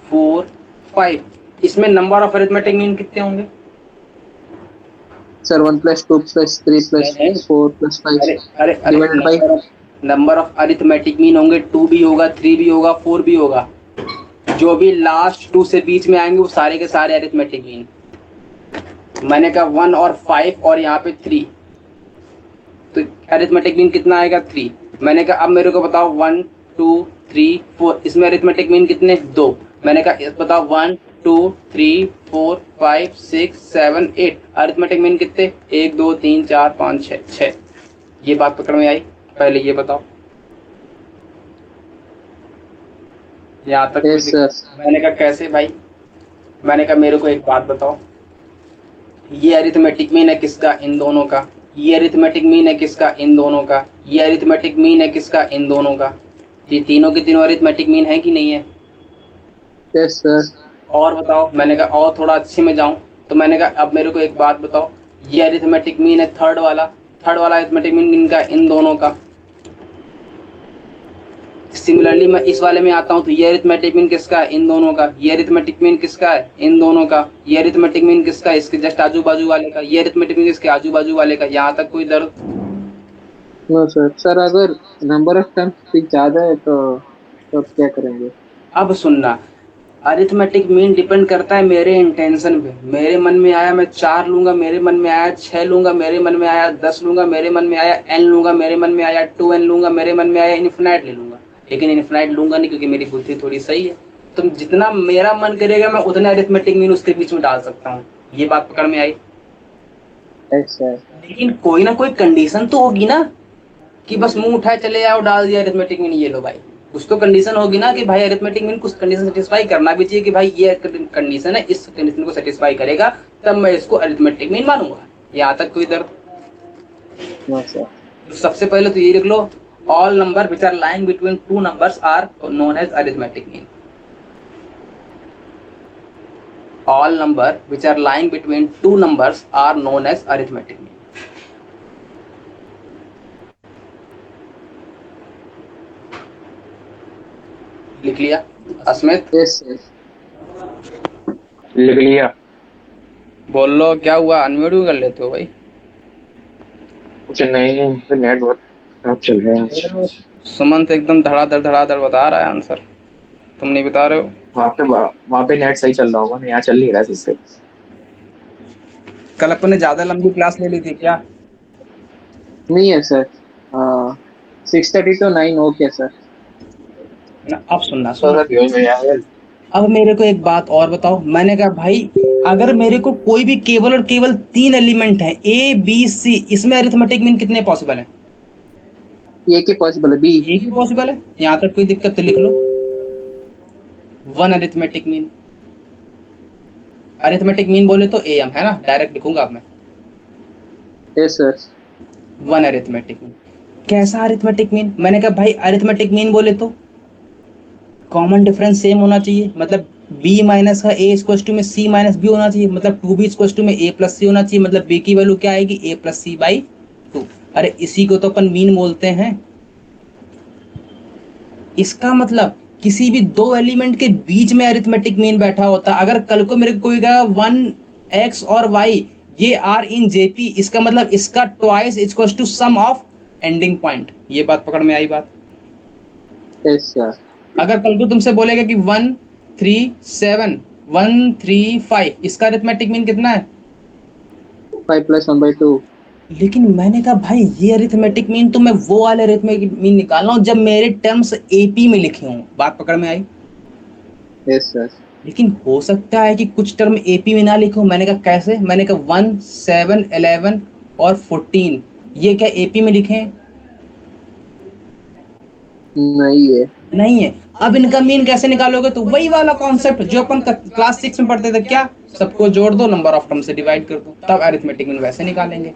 4 5, इसमें नंबर ऑफ अरिथमेटिक मीन कितने होंगे? सर 1 + 2 + 3 + 4 + 5 अरे divided by number of arithmetic mean होंगे, 2 भी होगा, 3 भी होगा, 4 भी होगा। जो भी लास्ट 2 से बीच में आएंगे वो सारे के सारे अरिथमेटिक मीन। मैंने कहा 1 और 5 और यहाँ पे 3, तो अरिथमेटिक मीन कितना आएगा? 3। मैंने कहा अब मेरे को बताओ 1 2 3 4, इसमें अरिथमेटिक मीन कितने? 2। मैंने कहा बताओ 1 2 3 4 5 6 7 8, अरिथमेटिक मीन कितने? 1 2 3 4 5 6। ये बात पकड़ में आई? पहले ये बताओ। यहाँ तक यस सर। मैंने कहा कैसे भाई? मैंने कहा मेरे को एक बात बताओ, ये अरिथमेटिक मीन है किसका? इन दोनों का। ये अरिथमेटिक मीन है किसका? इन दोनों का। ये अरिथमेटिक मीन है किसका? इन दोनों का। ये तीनों के तीनों अरिथमेटिक मीन है कि नहीं है? Yes sir. और बताओ। मैंने कहा और थोड़ा अच्छे में जाऊं तो मैंने कहा अब मेरे को एक बात बताओ, ये अरिथमेटिक मीन है थर्ड वाला अरिथमेटिक मीन इनका, इन दोनों का। सिमिलरली मैं इस वाले में आता हूँ तो ये अरिथमेटिक मीन किसका है? इन दोनों का। ये अरिथमेटिक मीन किसका है? इन दोनों का। ये अरिथमेटिक मीन किसका है? इसके जस्ट आजू बाजू वाले का। ये अरिथमेटिक मीन किसके? आजू बाजू वाले का। यहाँ तक कोई दर्द? No sir. सर अगर नंबर ऑफ टर्म्स ज्यादा है तो क्या करेंगे? अब सुनना, अरिथमेटिक मीन डिपेंड करता है मेरे इंटेंशन पे। मेरे मन में आया मैं 4 लूंगा, मेरे मन में आया 6 लूंगा, मेरे मन में आया 10 लूंगा, मेरे मन में आया n लूंगा, मेरे मन में आया 2n लूंगा, मेरे मन में आया इन्फिनाइट ले लूंगा। लेकिन इन्फिनाइट लूंगा नहीं क्योंकि मेरी बुद्धि थोड़ी सही है। तो जितना मेरा मन करेगा मैं उतना अरिथमेटिक मीन उसके बीच में डाल सकता हूँ। ये बात पकड़ में आई? Yes sir. लेकिन कोई ना कोई कंडीशन तो होगी ना कि बस मुंह उठाए चले आओ डाल दिया अरिथमेटिक मीन ये लो भाई। कुछ तो कंडीशन होगी ना कि भाई अरिथमेटिक मीन कुछ कंडीशन सेटिस्फाई करना भी चाहिए कि भाई ये कंडीशन है, इस कंडीशन को सेटिस्फाई करेगा तब मैं इसको अरिथमेटिक मीन मानूंगा। यहाँ तक कोई दर्द? No sir. तो सबसे पहले तो ये लिख लो, all number which are lying between 2 numbers are known as arithmetic mean. All number which are lying between 2 numbers are known as arithmetic mean. लिख लिया। Asmit Yes, yes. लिख लिया। बोल लो, क्या हुआ, अनम्यूट क्यों कर लेते हो भाई? कुछ नहीं, तो नेट बहुत खराब चल रहा है आज। सुमंत एकदम धड़ाधड़ बता रहा है आंसर, तुम नहीं बता रहे हो। वहाँ पे नेट सही चल रहा होगा ना, यहाँ चल नहीं रहा है इससे। कल अपन ने ज्यादा लंबी क्लास ले ली थी क्या? नहीं है सर। 6:30 to 9 okay sir. ना, अब सुनना तो सुनो। सर ध्यान में यार। अब मेरे को एक बात और बताओ। मैंने कहा भाई, अगर मेरे को कोई भी केवल और केवल 3 एलिमेंट है ए बी सी, इसमें अरिथमेटिक मीन कितने पॉसिबल है? ये की पॉसिबल है बी। एक ही पॉसिबल है, यहाँ तक कोई दिक्कत तो लिख लो। 1 अरिथमेटिक मीन। अरिथमेटिक मीन बोले तो एम है ना, डायरेक्ट लिखूंगा अब मैं। Yes sir. 1 arithmetic mean. कैसा अरिथमेटिक मीन? मैंने कहा भाई अरिथमेटिक मीन बोले तो कॉमन डिफरेंस सेम होना चाहिए, मतलब b माइनस का a इक्वल टू में c माइनस बी होना चाहिए, मतलब 2b इक्वल टू में a प्लस सी होना चाहिए, मतलब b की वैल्यू क्या आएगी, a प्लस सी बाई 2। अरे इसी को तो अपन मीन बोलते हैं। इसका मतलब किसी भी दो एलिमेंट के बीच में अरिथमेटिक मीन बैठा होता। अगर कल को मेरे को कोई कहा 1x और y ये आर इन जेपी, इसका मतलब इसका twice equal to sum of ending point. ये बात पकड़ में आई बात? Yes sir. अगर कल को तुमसे बोलेगा कि 1 3 7 1 3 5, इसका अरिथमेटिक मीन कितना है? 5 + 1/2। लेकिन मैंने कहा भाई ये अरिथमेटिक मीन तो मैं वो वाले अरिथमेटिक मीन निकाल रहा हूँ जब मेरे टर्म्स एपी में लिखे हों। बात पकड़ में आई? Yes sir. लेकिन हो सकता है कि कुछ टर्म एपी में ना लिखो। मैंने कहा कैसे? मैंने कहा 1 7 11 और 14 ये क्या एपी में लिखे हैं? नहीं है। नहीं है। अब इनका मीन कैसे निकालोगे? तो वही वाला कॉन्सेप्ट जो अपन क्लास 6 में पढ़ते थे, क्या सबको जोड़ दो, नंबर ऑफ टर्म से डिवाइड कर दो, तब अरिथमेटिक मीन वैसे निकालेंगे।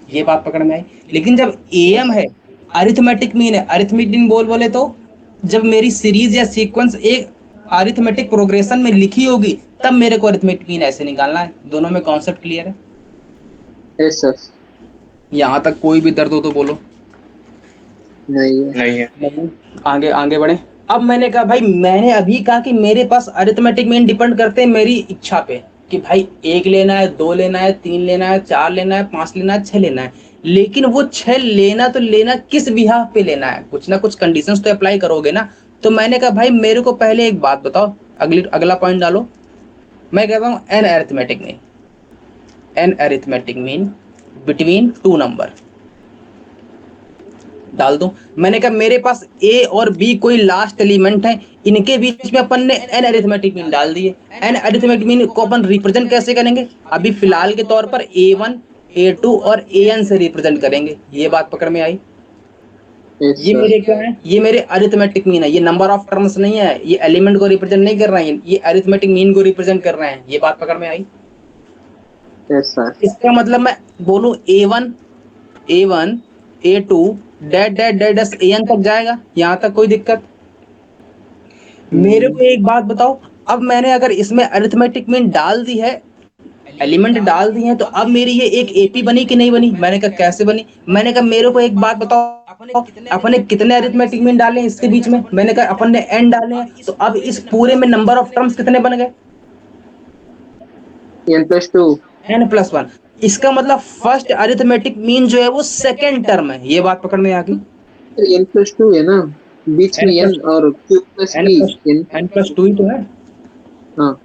ये बात पकड़ में आई? लेकिन जब एम है, अरिथमेटिक मीन है, अरिथमेटिक मीन बोले तो जब मेरी सीरीज या सीक्वेंस एक अरिथमेटिक प्रोग्रेशन में लिखी होगी तब मेरे को अरिथमेटिक मीन ऐसे निकालना है। दोनों में कॉन्सेप्ट क्लियर है? Yes sir. यहाँ तक कोई भी दर्द हो तो बोलो। नहीं है। नहीं है। आगे आगे बढ़े। अब मैंने कहा भाई, मैंने अभी कहा कि मेरे पास अरिथमेटिक मीन डिपेंड करते हैं मेरी इच्छा पे कि भाई 1 लेना है, 2 लेना है, 3 लेना है, 4 लेना है, 5 लेना है, 6 लेना है। लेकिन वो 6 लेना तो लेना किस बिहाफ पे लेना है? कुछ ना कुछ कंडीशंस तो अप्लाई करोगे ना। तो मैंने कहा भाई मेरे को पहले एक बात बताओ, अगला पॉइंट डालो। मैं कहता हूँ an arithmetic mean between 2 number डाल दूं। मैंने कहा मेरे पास ए और बी कोई लास्ट एलिमेंट है, इनके बीच में अपन ने एन अरिथमेटिक मीन डाल दिए। एन अरिथमेटिक मीन को अपन रिप्रेजेंट कैसे करेंगे? अभी फिलहाल के तौर पर a1 a2 और an से रिप्रेजेंट करेंगे। ये बात पकड़ में आई? यस ये सर। मेरे क्या है? ये मेरे अरिथमेटिक मीन है। ये नंबर ऑफ टर्म्स नहीं है, ये एलिमेंट को रिप्रेजेंट नहीं कर रहे हैं, ये अरिथमेटिक मीन को रिप्रेजेंट कर रहे हैं। ये बात पकड़ में आई? Yes sir. इसका मतलब मैं बोलूं a1 a2 that that that an तक जाएगा, यहाँ तक कोई दिक्कत? मेरे को एक बात बताओ, अब मैंने अगर इसमें अरिथमेटिक मीन डाल दी है, एलिमेंट डाल दी है, तो अब मेरी ये एक एपी बनी कि नहीं बनी? मैंने कहा कैसे बनी? मैंने कहा मेरे को एक बात बताओ, अपने कितने अरिथमेटिक मीन डाले हैं इसके बीच में? मैंने कहा अपन ने n डाले हैं, तो अब इस पूरे में नंबर ऑफ टर्म्स कितने बन गए? n + 2। n+1। इसका मतलब फर्स्ट अरिथमेटिक मीन जो है वो सेकेंड टर्म है। ये बात पकड़ में आ गई? n + 2 है ना, बीच में n और q + p। n+2 ही तो है। हाँ।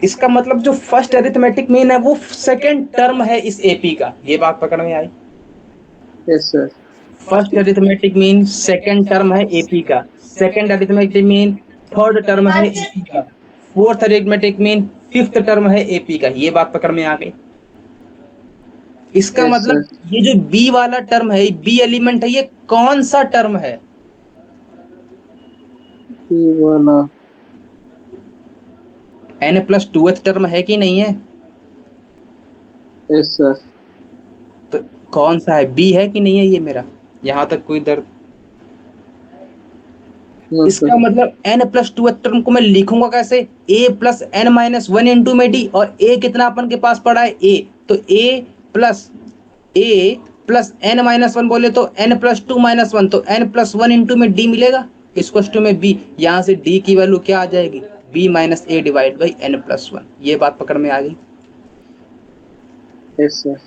इसका मतलब जो फर्स्ट अरिथमेटिक मीन है वो सेकेंड टर्म है इस एपी का। ये बात पकड़ में आई? Yes sir. First arithmetic mean second term है एपी का, second arithmetic mean third term है एपी का, fourth arithmetic mean fifth term है एपी का। ये बात पकड़ में आ गई? इसका Yes, मतलब sir. ये जो बी वाला टर्म है, बी एलिमेंट है, ये कौन सा टर्म है? ये वाला n+2th टर्म है कि नहीं है? Yes sir. तो कौन सा है? बी है कि नहीं है ये मेरा? यहाँ तक कोई दर्द? नो इसका सर। मतलब n+2th टर्म को मैं लिखूंगा कैसे? a + n-1 इंटू में d, और a कितना अपन के पास पड़ा है? a, तो a + n-1 बोले तो n + 2 - 1, तो n + 1 इंटू में d मिलेगा। इसको टू में बी, यहाँ से डी की वैल्यू क्या आ जाएगी, b minus a divide by n plus one. ये बात पकड़ में आ गई। Yes sir.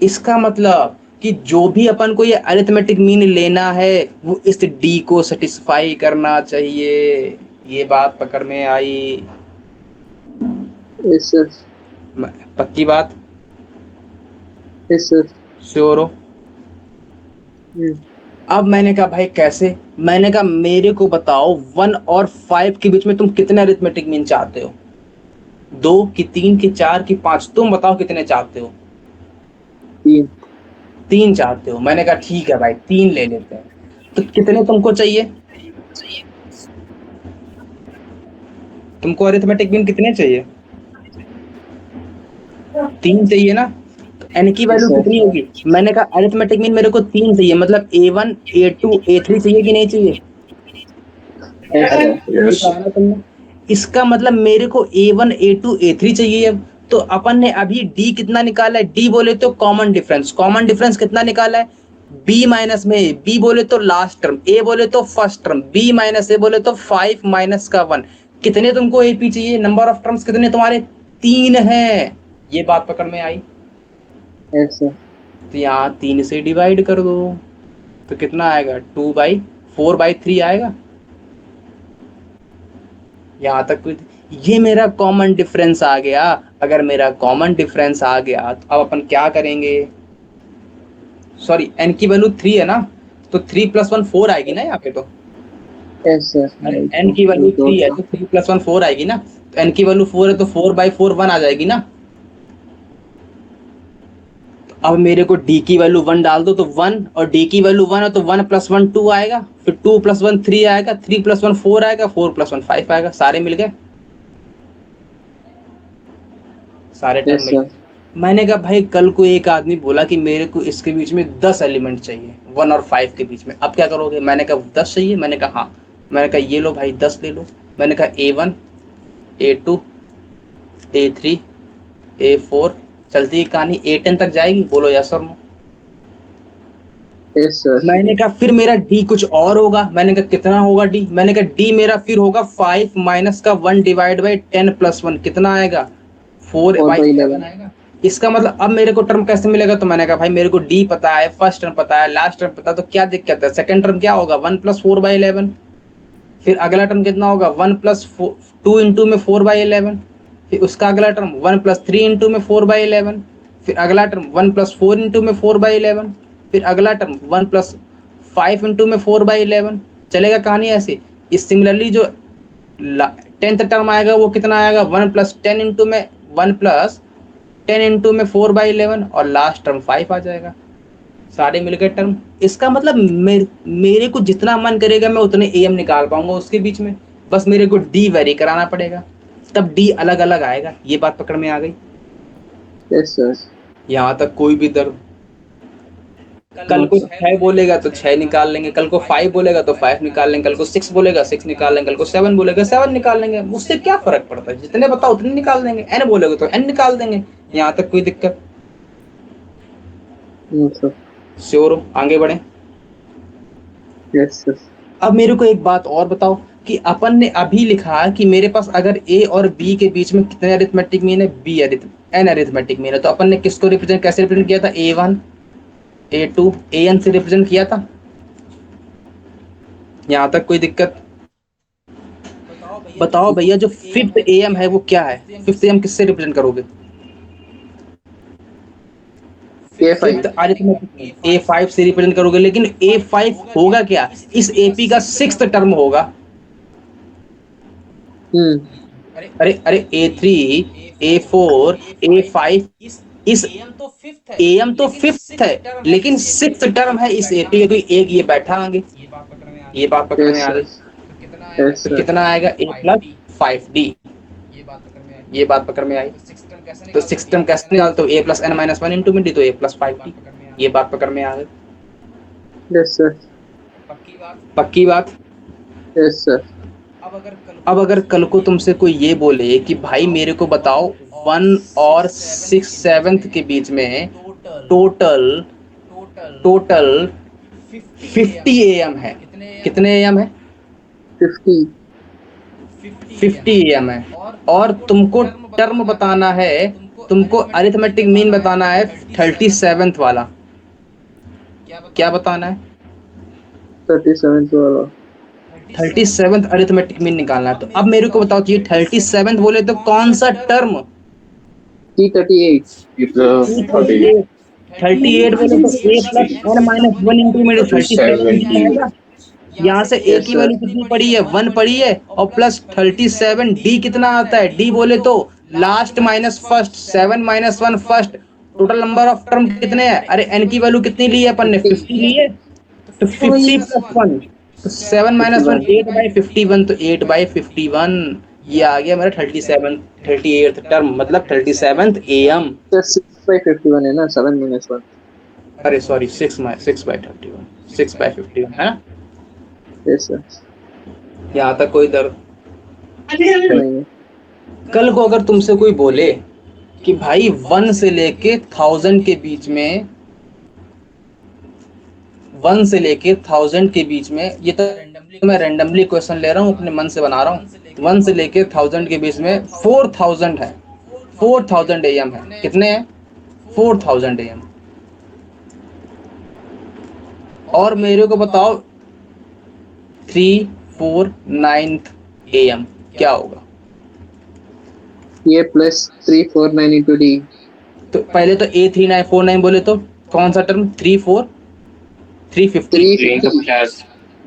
इसका मतलब कि जो भी अपन को ये अरिथमेटिक मीन लेना है वो इस डी को सेटिस्फाई करना चाहिए। ये बात पकड़ में आई। Yes sir. पक्की बात, यस सर। श्योर हो? अब मैंने कहा भाई कैसे, मैंने कहा मेरे को बताओ 1 और 5 के बीच में तुम कितने अरिथमेटिक मीन चाहते हो, 2 की 3 की 4 की 5, तुम बताओ कितने चाहते हो? 3 चाहते हो। मैंने कहा ठीक है भाई 3 ले लेते हैं। तो कितने तुमको चाहिए, तुमको अरिथमेटिक मीन कितने चाहिए? 3 चाहिए ना। तो n की वैल्यू कितनी होगी? मैंने कहा अरिथमेटिक मीन मेरे को 3 चाहिए, मतलब a1 a2 a3 चाहिए कि नहीं चाहिए? यस इसका मतलब मेरे को a1 a2 a3 चाहिए। अब तो अपन ने अभी d कितना निकाला है, d बोले तो कॉमन डिफरेंस, कॉमन डिफरेंस कितना निकाला है, b माइनस में b बोले तो लास्ट टर्म, a बोले तो first term, b minus a बोले तो 5 माइनस का 1। कितने तुमको ap चाहिए, नंबर ऑफ टर्म्स कितने तुम्हारे, 3 है। ये बात पकड़ में आई? Yes sir. तो यहाँ 3 से डिवाइड कर दो तो कितना आएगा, 4/3 आएगा। यहाँ तक कोई, ये मेरा कॉमन डिफरेंस आ गया। अगर मेरा कॉमन डिफरेंस आ गया तो अब अपन क्या करेंगे, सॉरी n की वैल्यू 3 है ना, तो 3 + 1 4 आएगी ना यहाँ पे। तो यस सर। n की वैल्यू 3 है तो 3 + 1 4 आएगी ना। तो n की वैल्यू 4 है तो 4/4 1 आ जाएगी ना। अब मेरे को d की वैल्यू 1 डाल दो तो 1, और d की वैल्यू 1 है तो 1 + 1 2 आएगा, फिर 2 + 1 3 आएगा, 3 + 1 4 आएगा, 4 + 1 5 आएगा। सारे मिल गए, सारे टर्म मिल गए। मैंने कहा भाई कल को एक आदमी बोला कि मेरे को इसके बीच में 10 एलिमेंट चाहिए, 1 और 5 के बीच में, अब क्या करोगे? मैंने कहा 10 चाहिए। मैंने कहा हाँ। मैंने कहा ये लो भाई 10 ले लो। मैंने कहा a1 a2 a3 a4, चलती है कहानी a10 तक जाएगी, बोलो यस और नो। Yes sir. मैंने कहा फिर मेरा d कुछ और होगा। मैंने कहा कितना होगा d? मैंने कहा d मेरा फिर होगा 5 माइनस का 1 डिवाइड बाई 10 + 1, कितना आएगा, 4/11 आएगा। इसका मतलब अब मेरे को टर्म कैसे मिलेगा? तो मैंने कहा भाई मेरे को d पता है, फर्स्ट टर्म पता है, लास्ट टर्म पता है, तो क्या दिक्कत है? सेकंड टर्म क्या होगा, 1 + 4/11। फिर अगला टर्म कितना होगा, 1 + 2 इंटू में 4/11। फिर उसका अगला टर्म 1 + 3 इंटू में 4/11। फिर अगला टर्म 1 + 4 इंटू में 4/11। फिर अगला टर्म 1 + 5 इंटू में 4/11। चलेगा कहानी ऐसे। इस सिमिलरली जो 10th टर्म आएगा वो कितना आएगा, 1 + 10 इंटू में 1 + 10 इंटू में 4/11, और लास्ट टर्म 5 आ जाएगा। सारे मिल गए टर्म। इसका मतलब मेरे को जितना मन करेगा मैं उतने am निकाल पाऊंगा उसके बीच में, बस मेरे को d वेरी कराना पड़ेगा, तब d अलग अलग आएगा। ये बात पकड़ में आ गई? Yes sir. यहाँ तक कोई भी दर्द? कल को 6 बोलेगा तो 6 निकाल लेंगे, कल को 5 बोलेगा तो 5 निकाल लेंगे, कल को 6 बोलेगा 6 निकाल लेंगे, कल को 7 बोलेगा 7 निकाल लेंगे। उससे क्या फर्क पड़ता है, जितने बताओ उतने निकाल देंगे। n बोलेगा तो n निकाल देंगे। यहाँ तक कोई दिक्कत? श्योर हो? आगे बढ़े? Yes sir. अब मेरे को एक बात और बताओ कि अपन ने अभी लिखा कि मेरे पास अगर a और b के बीच में कितने अरिथमेटिक मीन है, n अरिथमेटिक मीन है, तो अपन ने किसको रिप्रेजेंट, कैसे रिप्रेजेंट किया था, a1 a2 an से रिप्रेजेंट किया था। यहाँ तक कोई दिक्कत? बताओ भैया जो 5th am है वो क्या है, 5th am किससे रिप्रेजेंट करोगे? A5 से रिप्रेजेंट करोगे, लेकिन A5 होगा क्या, इस AP का 6th टर्म होगा। अरे अरे A3 A4 A5, इस AM तो 5th है लेकिन 6th टर्म है इस AP का, एक ये बैठा आगे। ये बात पकड़ में आ गई? तो कितना आएगा, A + 5D। ये बात पकड़ में आई? तो 6th टर्म कैसे निकाल, तो a + n - 1 इंटू में d, तो a + 5d। ये बात पकड़ में आ गई? Yes sir. पक्की बात? Yes sir. अब अगर कल को तुमसे कोई ये बोले कि भाई मेरे को बताओ 1 और 6 7th के बीच में टोटल 50 am है, कितने am है? 50 50 AM है, और तुमको टर्म बताना है, तुमको अरिथमेटिक मीन बताना है 37th वाला। क्या बताना है? 37 वाला 37th अरिथमेटिक मीन निकालना है। तो अब मेरे को बताओ, ये 37th बोले तो कौन सा टर्म? 338 38 38 बोले तो a plus n minus one into मेरे 37 37 आएगा। यहाँ से a यस की सर वैल्यू कितनी पड़ी है? 1 पड़ी है, और प्लस 37 d कितना आता है? d बोले तो last minus first, 7 minus 1 first. Total number of term कितने हैं? अरे n की वैल्यू कितनी ली है अपन ने? 50 50 ली है। तो 50 प्लस 1, तो 7 माइनस 1 51 8/51, तो 8/51 ये आ गया मेरा 38th टर्म, मतलब 37th AM। सर 6/51 है ना, 7 minus 1 अरे सॉरी, 6/31, 6/51 है ना? यस सर यहाँ तक कोई दर्द? नहीं है कल को अगर तुमसे कोई बोले कि भाई 1 से लेके 1000 के बीच में, 1 से लेके 1000 के बीच में, ये तो मैं रैंडमली क्वेश्चन ले रहा हूँ, अपने मन से बना रहा हूँ। 1 से लेके 1000 के बीच में 4000 है, 4000 AM है। कितने हैं? 4000 AM। और मेरे को बताओ 349th AM क्या होगा? ये प्लस 349 इंटू डी तो पहले तो A3949 बोले तो कौन सा टर्म? 350 350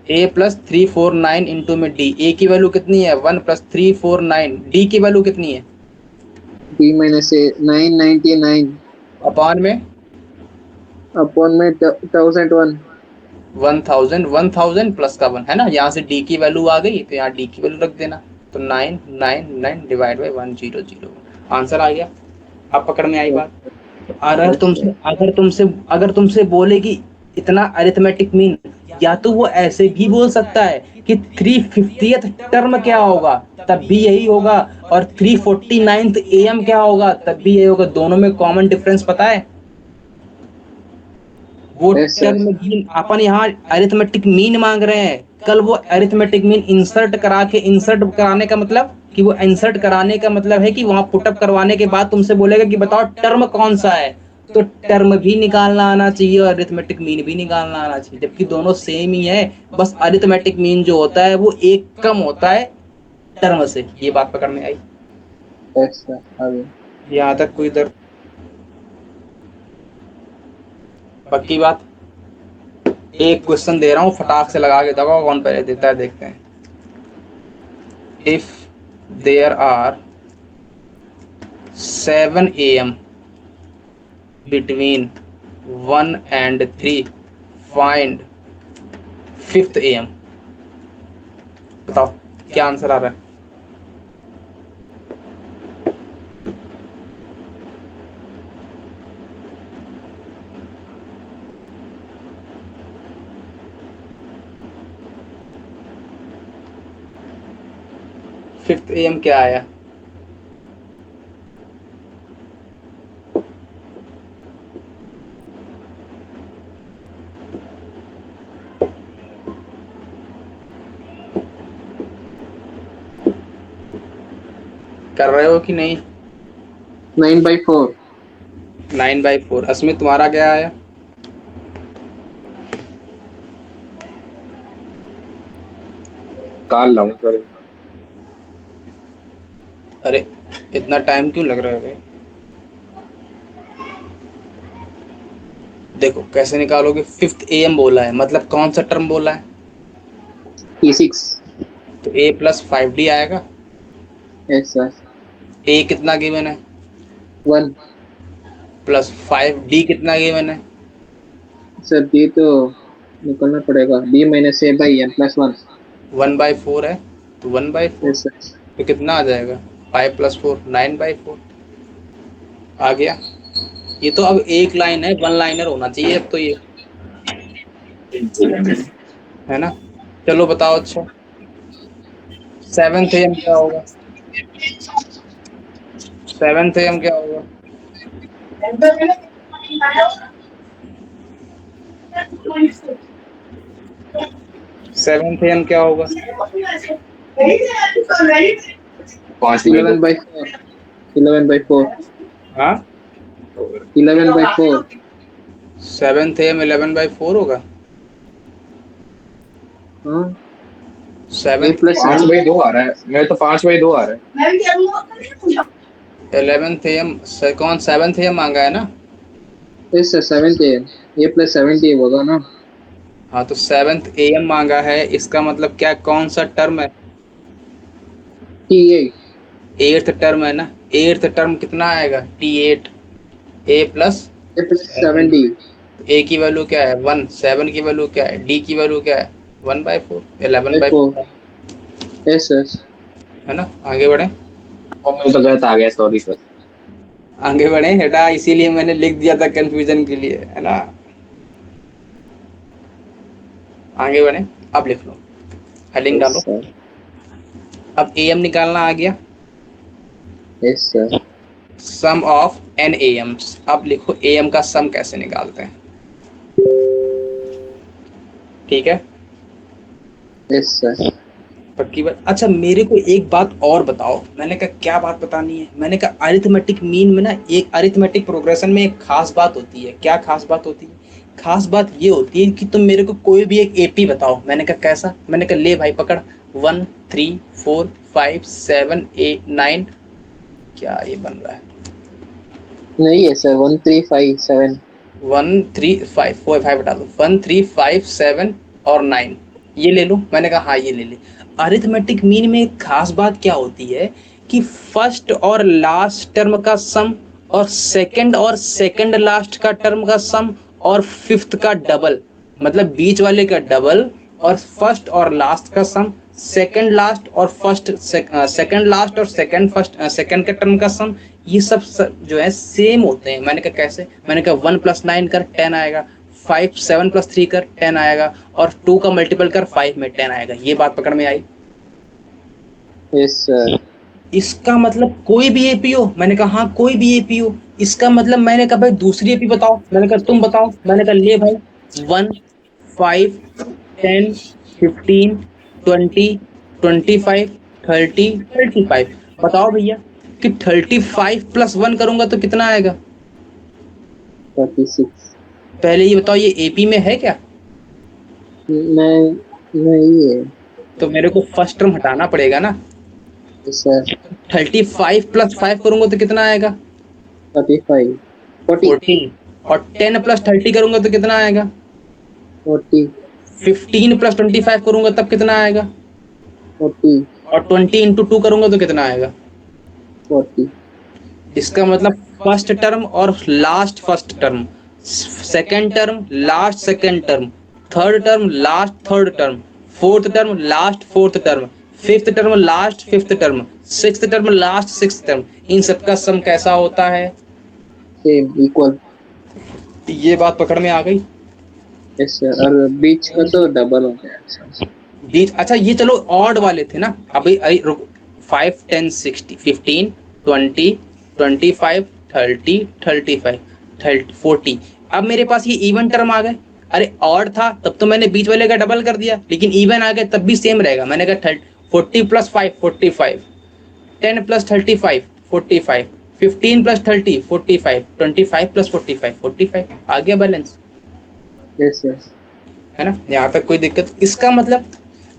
a प्लस 349 इंटू में d। a की वैल्यू कितनी है? 1 प्लस 349। d की वैल्यू कितनी है? डी माइनस ए 999 अपॉन में अपॉन में 1001 1000 प्लस का 1 है ना। यहाँ से d की वैल्यू आ गई, तो यहाँ d की वैल्यू रख देना। तो 999 डिवाइड बाई 1001, आंसर आ गया। अब पकड़ में आई बात? तो अगर तुमसे बोले कि इतना अरिथमेटिक मीन, या तो वो ऐसे भी बोल सकता है कि 350th टर्म क्या होगा, तब भी यही होगा, और 349th AM क्या होगा, तब भी यही होगा। दोनों में कॉमन डिफरेंस पता है? वो Yes, sir. टर्म मीन अपन यहाँ अरिथमेटिक मीन मांग रहे हैं, कल वो अरिथमेटिक मीन इंसर्ट कराने का मतलब कि वो इंसर्ट कराने का मतलब है कि वहां पुटअप करवाने के बाद तुमसे बोलेगा कि बताओ टर्म कौन सा है। तो टर्म भी निकालना आना चाहिए और अरिथमेटिक मीन भी निकालना आना चाहिए, जबकि दोनों सेम ही है। बस अरिथमेटिक मीन जो होता है वो एक कम होता है टर्म से। ये बात पकड़ में आई? Yes, sir. अभी यहाँ तक कोई दर्द? पक्की बात? एक क्वेश्चन दे रहा हूँ, फटाक से लगा के दबाओ, कौन पहले देता है देखते हैं। If there are 7 AM between 1 and 3, find 5th AM। बताओ क्या आंसर आ रहा है? फिफ्थ AM क्या आया? कर रहे हो कि नहीं? 9/4 9/4। अस्मित तुम्हारा क्या आया? काल लाऊं सर। अरे इतना टाइम क्यों लग रहा है भाई? देखो कैसे निकालोगे। 5th AM बोला है, मतलब कौन सा टर्म बोला है? E6 तो a प्लस 5d आएगा। Yes, sir. a कितना गिवन है? 1 प्लस 5d कितना गिवन है? सर ये तो निकलना पड़ेगा b minus a by n plus 1 1/4 है, तो 1/4। Yes, sir. तो कितना आ जाएगा? 5 + 4 9/4 आ गया। ये तो अब एक लाइन है, 1 लाइनर होना चाहिए अब तो ये, है ना? चलो बताओ। अच्छा 7th AM क्या होगा? 7th AM क्या होगा? 7th AM क्या होगा? 11/4. 11/4. हाँ 11/4. 7th AM 11/4 होगा। हाँ, a 7 plus 5/2 आ रहा है, मेरे तो 5/2 आ रहा है। 11th AM कौन 7th AM मांगा है ना? yes sir, 7th AM. a plus 70 होगा ना। हाँ तो 7th AM मांगा है, इसका मतलब क्या, कौन सा टर्म है? T8. 8th टर्म है ना। 8th टर्म कितना आएगा? T8 A plus a plus 70. ए की वैल्यू क्या है? 1। 7 की वैल्यू क्या है? डी की वैल्यू क्या है? 1/4 by 11/4 4. yes sir. है ना। आगे बढ़े। और मैं तो गलत आ गया, सॉरी सर। आगे बढ़े बेटा, इसीलिए मैंने लिख दिया था कंफ्यूजन के लिए, है ना। आगे बढ़े, अब लिख लो, हेडिंग yes डालो। sir. अब AM निकालना आ गया, yes sir. Sum of n AMs। अब लिखो AM का सम कैसे निकालते हैं। ठीक है, yes sir. पक्की बात। अच्छा मेरे को एक बात और बताओ। मैंने कहा क्या बात बतानी है? मैंने कहा अरिथमेटिक मीन में ना, एक अरिथमेटिक प्रोग्रेशन में एक खास बात होती है। क्या खास बात होती है? खास बात ये होती है कि तुम मेरे को कोई भी एक AP बताओ। मैंने कहा कैसा? मैंने कहा ले भाई पकड़, 1 3 4 5 7 8 9, क्या ये बन रहा है? नहीं है सर, 1357. 1 3 5 4 5 हटा दो, 1 3 5 7 और 9, ये ले लो। मैंने कहा हाँ ये ले ले। अरिथमेटिक मीन में एक खास बात क्या होती है कि फर्स्ट और लास्ट टर्म का सम, और सेकंड लास्ट का टर्म का सम, और फिफ्थ का डबल, मतलब बीच वाले का डबल, और फर्स्ट और लास्ट का सम, सेकंड लास्ट और फर्स्ट, सेकंड लास्ट और सेकंड का टर्म का सम, ये सब जो है सेम होते हैं। मैंने कहा कैसे? मैंने कहा 1 + 9 कर 10 आएगा, 7 + 3 कर 10 आएगा, और 2 का मल्टीपल कर 5 में 10 आएगा। ये बात पकड़ में आई? yes sir. इसका मतलब कोई भी एपी हो? मैंने कहा हाँ कोई भी एपी हो। इसका मतलब, मैंने कहा भाई दूसरी एपी बताओ। मैंने कहा तुम बताओ। मैंने कहा ले भाई, 1 5 10 15 20 25 30 35, बताओ भैया कि 35 + 1 करूंगा तो कितना आएगा? 36. पहले ये बताओ, ये एपी में है क्या? नहीं है. तो मेरे को फर्स्ट टर्म हटाना पड़ेगा ना। yes sir. 35 + 5 करूंगा तो कितना आएगा? 35. 40. 14। और 10 + 30 करूंगा तो कितना आएगा? 40. 15 + 25 करूंगा तब कितना आएगा? 40. और 20 × 2 करूंगा तो कितना आएगा? 40. इसका मतलब फर्स्ट टर्म और last first term, second term last second term, third term last third term, fourth term last fourth term, fifth term last fifth term, sixth term last sixth term, इन सबका सम कैसा होता है? Same, equal. ये बात पकड़ में आ गई? yes sir. और बीच का तो डबल हो गया. बीच, अच्छा ये चलो ऑड वाले थे ना। अभी 5 10 60 15 20 25 30 35 30 40, अब मेरे पास ये इवन टर्म आ गए। अरे ऑड था तब तो मैंने बीच वाले का डबल कर दिया, लेकिन इवन आ गए तब भी सेम रहेगा। मैंने कहा 40 + 5 45, 10 + 35 45, 15 + 30 45, 25 + 45 45, आ गया बैलेंस, yes sir. है ना। यहाँ तक कोई दिक्कत? इसका मतलब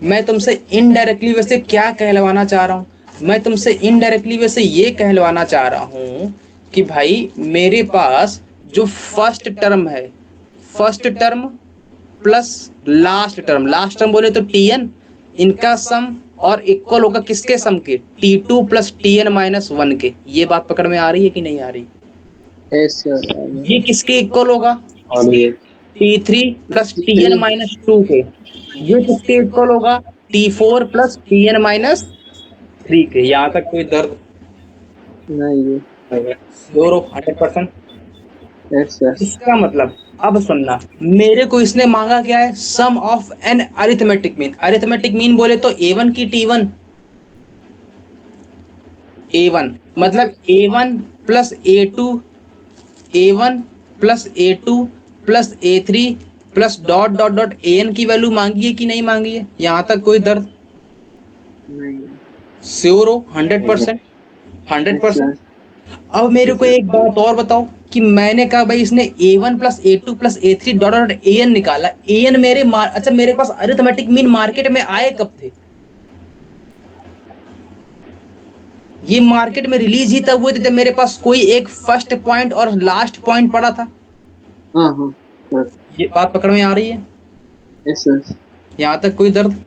मैं तुमसे इनडायरेक्टली वैसे क्या कहलवाना चाह रहा हूँ? मैं तुमसे इनडायरेक्टली वैसे ये कहलवाना चाह रहा हूँ कि भाई मेरे पास जो फर्स्ट टर्म है, first term plus last term बोले तो TN, इनका सम और इक्वल होगा किसके सम के? T2 + TN - 1 के। ये बात पकड़ में आ रही है कि नहीं आ रही? yes sir. ये किसके इक्वल होगा? और ये T3 + TN - 2 के। ये किसके इक्वल होगा? T4 + TN - 3 के। यहाँ तक कोई दर्द? नहीं है. श्योर हो 100%? yes sir. इसका मतलब अब सुनना, मेरे को इसने मांगा क्या है? Sum of an arithmetic mean. Arithmetic mean बोले तो A1 की T1, A1 मतलब A1 + A2, A1 + A2 + A3 plus dot dot dot n की वैल्यू मांगी है कि नहीं मांगी है? यहाँ तक कोई दर्द? नहीं। श्योर हो? 100%? 100%? सर। अब मेरे को एक बात और बताओ कि मैंने कहा भाई इसने A1 plus A2 plus A3 dot dot AN निकाला। AN अच्छा मेरे पास अरिथमेटिक मीन मार्केट में आए कब थे? ये मार्केट में रिलीज ही तब हुए थे जब मेरे पास कोई एक फर्स्ट पॉइंट और लास्ट पॉइंट पड़ा था। हाँ हाँ सर। ये बात पकड़ में आ रही है? Yes sir. यहाँ तक कोई दर्द?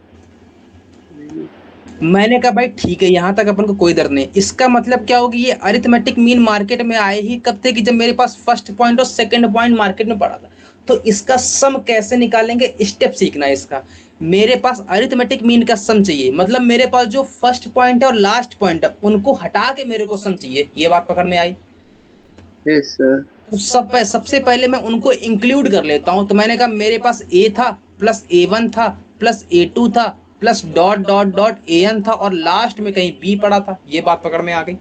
मैंने कहा भाई ठीक है, यहाँ तक अपन को कोई दर्द नहीं। इसका मतलब क्या होगी, ये अरिथमेटिक मीन मार्केट में आए ही कब थे कि जब मेरे पास फर्स्ट पॉइंट और सेकंड पॉइंट मार्केट में पड़ा था। तो इसका सम कैसे निकालेंगे, स्टेप सीखना है इसका। मेरे पास अरिथमेटिक मीन का सम चाहिए, मतलब मेरे पास जो फर्स्ट पॉइंट है और लास्ट पॉइंट है उनको हटा के मेरे को सम चाहिए। ये बात पकड़ में आई? Yes sir. तो सबसे पहले मैं उनको इंक्लूड कर लेता हूं। तो मैंने कहा मेरे पास ए था प्लस A1 था प्लस A2 था plus dot dot dot AN था और लास्ट में कहीं बी पड़ा था। ये बात पकड़ में आ गई?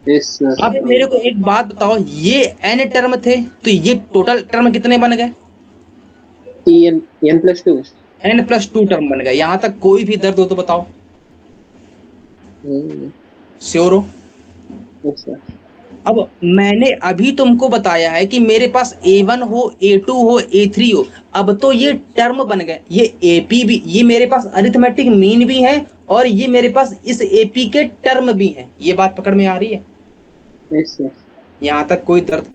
Yes sir. अब मेरे को एक बात बताओ, ये n टर्म थे तो ये टोटल टर्म कितने बन गए? n+2। n+2 टर्म बन गए। यहां तक कोई भी दर्द हो तो बताओ? श्योर हो? Yes sir. अब मैंने अभी तुमको बताया है कि मेरे पास A1 हो, A2 हो, A3 हो। अब तो ये टर्म बन गए, ये AP भी, ये मेरे पास अरिथमेटिक मीन भी है और ये मेरे पास इस AP के टर्म भी हैं। ये बात पकड़ में आ रही है? Yes sir. यहाँ तक कोई दर्द?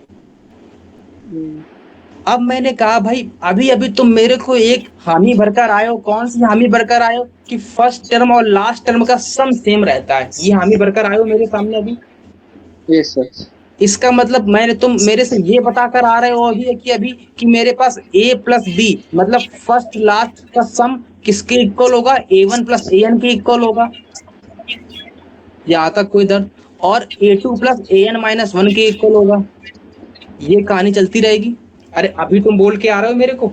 अब मैंने कहा भाई अभी अभी तुम मेरे को एक हामी भरकर आए हो। कौन सी हामी भरकर आए हो? कि फर्स्ट टर्म और लास्ट टर्म का सम सेम रहता है। ये हामी भरकर आए हो मेरे सामने अभी। Yes sir. इसका मतलब तुम मेरे से ये बताकर आ रहे हो अभी कि मेरे पास A प्लस B मतलब फर्स्ट लास्ट का सम किसके इक्वल होगा? A1 प्लस AN के इक्वल होगा। यहाँ तक कोई दर्द? और A2 प्लस AN-1 के इक्वल होगा। ये कहानी चलती रहेगी। अरे अभी तुम बोल के आ रहे हो मेरे को।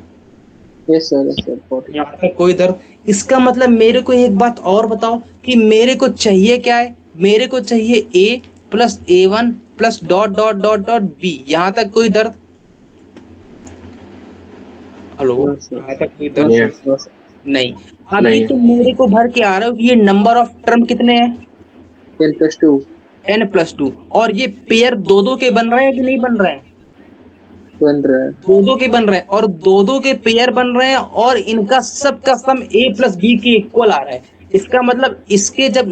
Yes sir. Yes sir. यहाँ तक कोई दर्द? इसका मतलब मेरे को एक बात और बताओ कि मेरे को चाहिए क्या है? मेरे को चाहिए A plus A1 plus dot dot dot dot B। यहाँ तक कोई दर्द? हेलो? यहाँ तक कोई दर्द? नहीं। अभी तुम मेरे को भर के आ रहे हो कि ये नंबर ऑफ टर्म कितने हैं? n+2। n+2। और ये पेयर दो दो के बन रहे हैं कि नहीं बन रहे हैं? बन रहा है। दो दो के बन रहे हैं और दो दो के पेयर बन रहे हैं और इनका सबका सम A प्लस B के इक्वल आ रहा है। इसका मतलब इसके जब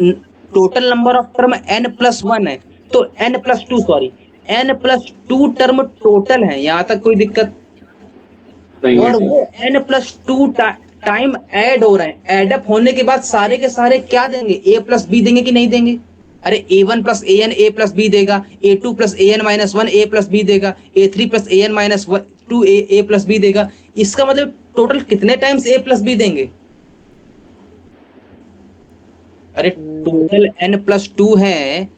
total number of term n+1 है तो n+2 टर्म टोटल है। यहाँ तक कोई दिक्कत? और वो n+2 टाइम ऐड हो रहे हैं। एडअप होने के बाद सारे के सारे क्या देंगे? A प्लस B देंगे कि नहीं देंगे? अरे A1 plus AN A plus B देगा, A2 plus AN-1 A plus B देगा, A3 plus AN-2 A plus B देगा। इसका मतलब टोटल कितने टाइम्स A प्लस B देंगे? अरे टोटल n+2 है,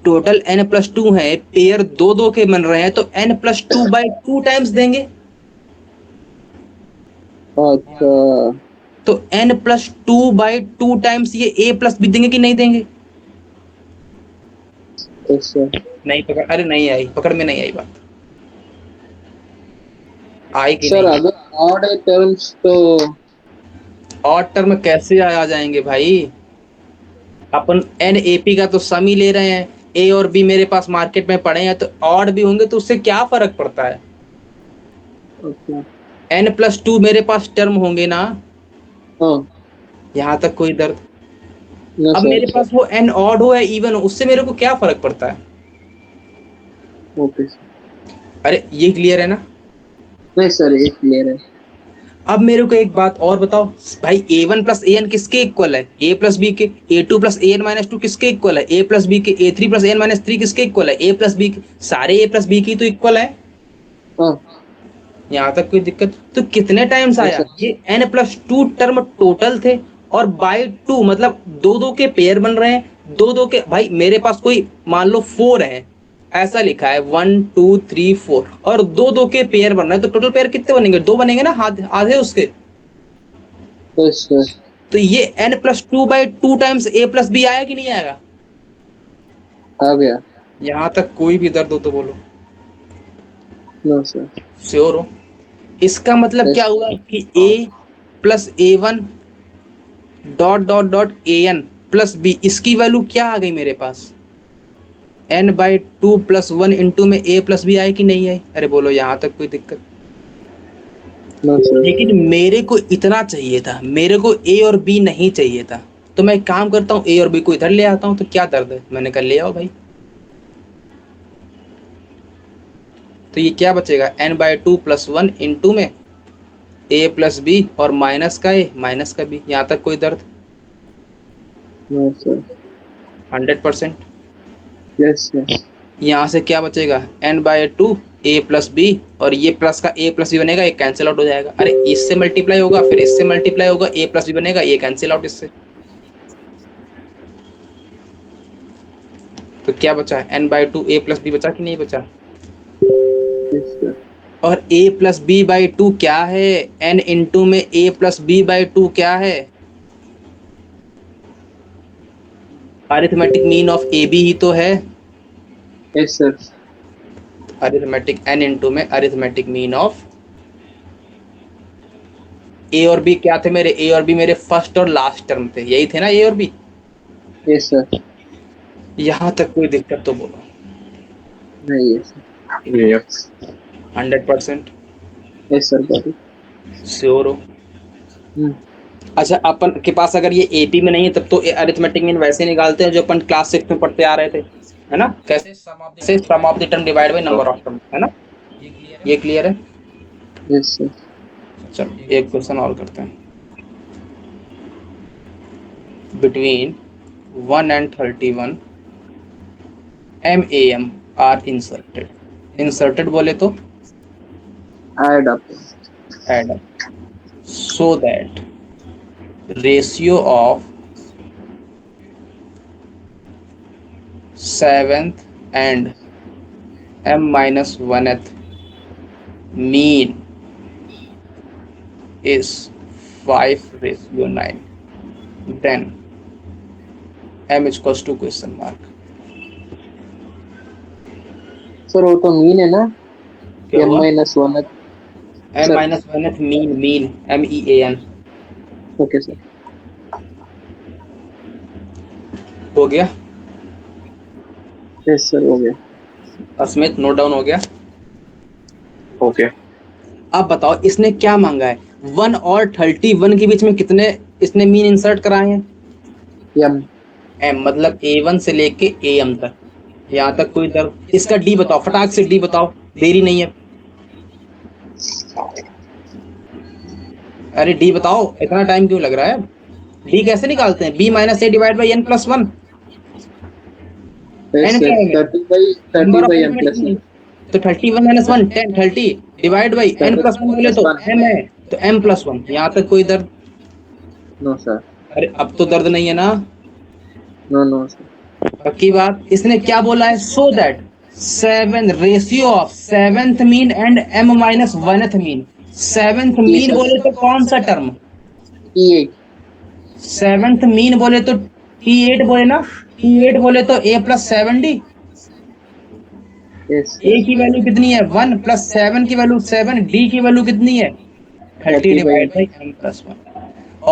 टोटल n+2 है, पेयर दो दो के बन रहे हैं तो n+2/2 टाइम्स देंगे। अच्छा। तो n+2/2 टाइम्स ये A प्लस B देंगे कि नहीं देंगे? Yes sir. नहीं पकड़, अरे नहीं आई, पकड़ में नहीं आई बात। आई कि सर नहीं? अगर ऑड है टर्म्स तो ऑड टर्म कैसे आ जाएंगे भाई? अपन NAP का तो सम ही ले रहे हैं। A और B मेरे पास मार्केट में पड़े हैं तो ऑड भी होंगे तो उससे क्या फर्क पड़ता है? n+2 मेरे पास टर्म होंगे ना। यहाँ तक कोई दर्द? अब मेरे पास वो n ऑड हो या इवन हो उससे मेरे को क्या फर्क पड़ता है? ओके। अरे ये क्लियर है ना? नहीं सर ये क्लियर है। अब मेरे को एक बात और बताओ भाई, A1 प्लस AN किसके इक्वल है? A प्लस B के। A2 प्लस AN-2 किसके इक्वल है? A प्लस B के। A3 प्लस AN-3 किसके इक्वल है? A प्लस B के। सारे A प्लस B की तो इक्वल है। यहाँ तक कोई दिक्कत? तो कितने टाइम्स आया? ये n+2 टर्म टोटल थे और बाय 2 मतलब दो दो के पेयर बन रहे हैं। दो दो के भाई मेरे पास कोई मान लो 4 है, ऐसा लिखा है 1 2 3 4 और दो दो के पेयर बन रहे हैं तो टोटल पेयर कितने बनेंगे? 2 बनेंगे ना, आधे उसके। तो ये n+2/2 times A plus B आया कि नहीं आएगा? आ गया। यहाँ तक कोई भी दर्द हो तो बोलो। No sir. श्योर हो? इसका मतलब Yes. क्या हुआ कि a plus a1 dot dot dot an plus b, इसकी वैल्यू क्या आ गई मेरे पास, n/2 प्लस 1 इंटू में a प्लस b आई कि नहीं आई? अरे बोलो यहाँ तक कोई दिक्कत? No, sir. लेकिन मेरे को इतना चाहिए था, मेरे को a और b नहीं चाहिए था, तो मैं एक काम करता हूँ a और b को इधर ले आता हूँ, तो क्या दर्द है, मैंने कहा ले आओ भाई। तो ये क्या बचेगा, n/2 प्लस 1 इंटू में a प्लस b और माइनस का a माइनस का b, यहाँ तक कोई दर्द? No, sir. 100%। Yes, yes. यहाँ से क्या बचेगा, n/2 a प्लस b, और ये प्लस का a प्लस b बनेगा, ये कैंसिल आउट हो जाएगा। अरे इससे मल्टीप्लाई होगा, फिर इससे मल्टीप्लाई होगा, a प्लस b बनेगा, ये कैंसिल आउट इससे। तो क्या बचा, n/2 a प्लस b बचा कि नहीं बचा? Yes, sir. और a प्लस b/2 क्या है, n इंटू में a प्लस b/2 क्या है, arithmetic mean of A B ही तो है। Yes, sir. Arithmetic n into में अरिथमेटिक मीन ऑफ ए और बी क्या थे मेरे, ए और बी मेरे फर्स्ट और लास्ट टर्म थे, यही थे ना ए और बी? Yes, sir. यहाँ तक कोई दिक्कत तो बोलो? No, yes, sir. Yes. 100% Yes, sir. Got it. Sure हो? Hmm. अच्छा, अपन के पास अगर ये एपी में नहीं है तब तो अरिथमेटिक मीन वैसे निकालते हैं जो अपन क्लास 6 में पढ़ते आ रहे थे, है ना? कैसे, sum of the term divide by number of term, है ना? ये क्लियर है? Yes, sir. चलो एक क्वेश्चन और करते हैं। Between 1 and 31 MAM are inserted बोले तो Add up. add up, so that ratio of 7th and m-1th mean is 5:9, then m is equals to question mark। Sir, वो तो मीन है ना? क्या m हुआ? minus 1. m-1th mean MEAN Okay, sir. हो गया? Yes, sir. हो गया. अस्मित नोट डाउन हो गया? Okay. अब बताओ इसने क्या मांगा है, 1 और 31 के बीच में कितने इसने मीन इंसर्ट कराए हैं? M. m, मतलब A1 से लेके AM तक, यहाँ तक कोई दर्द? इसका डी बताओ, फटाक से डी बताओ, देरी नहीं है। अरे डी बताओ, इतना टाइम क्यों लग रहा है? डी कैसे निकालते हैं, b minus a divide by n plus 1। Yes, n sir. क्या है? 30 by m plus 1. तो 31 minus 1 10, 30 divide by n plus 1 बोले तो m है, तो m प्लस 1, यहाँ तक कोई दर्द? No, sir. अरे अब तो दर्द नहीं है ना? No, no, sir. पक्की बात? इसने क्या बोला है, so that 7 ratio of 7th mean and m minus 1th mean. 7th mean बोले तो कौन सा टर्म? T8. 7th मीन बोले तो T8 बोले ना, T8 बोले तो a plus 7d। Yes, a की वैल्यू कितनी है 1 प्लस 7 की वैल्यू 7, d की वैल्यू कितनी है 30 डिवाइड बाई m प्लस 1।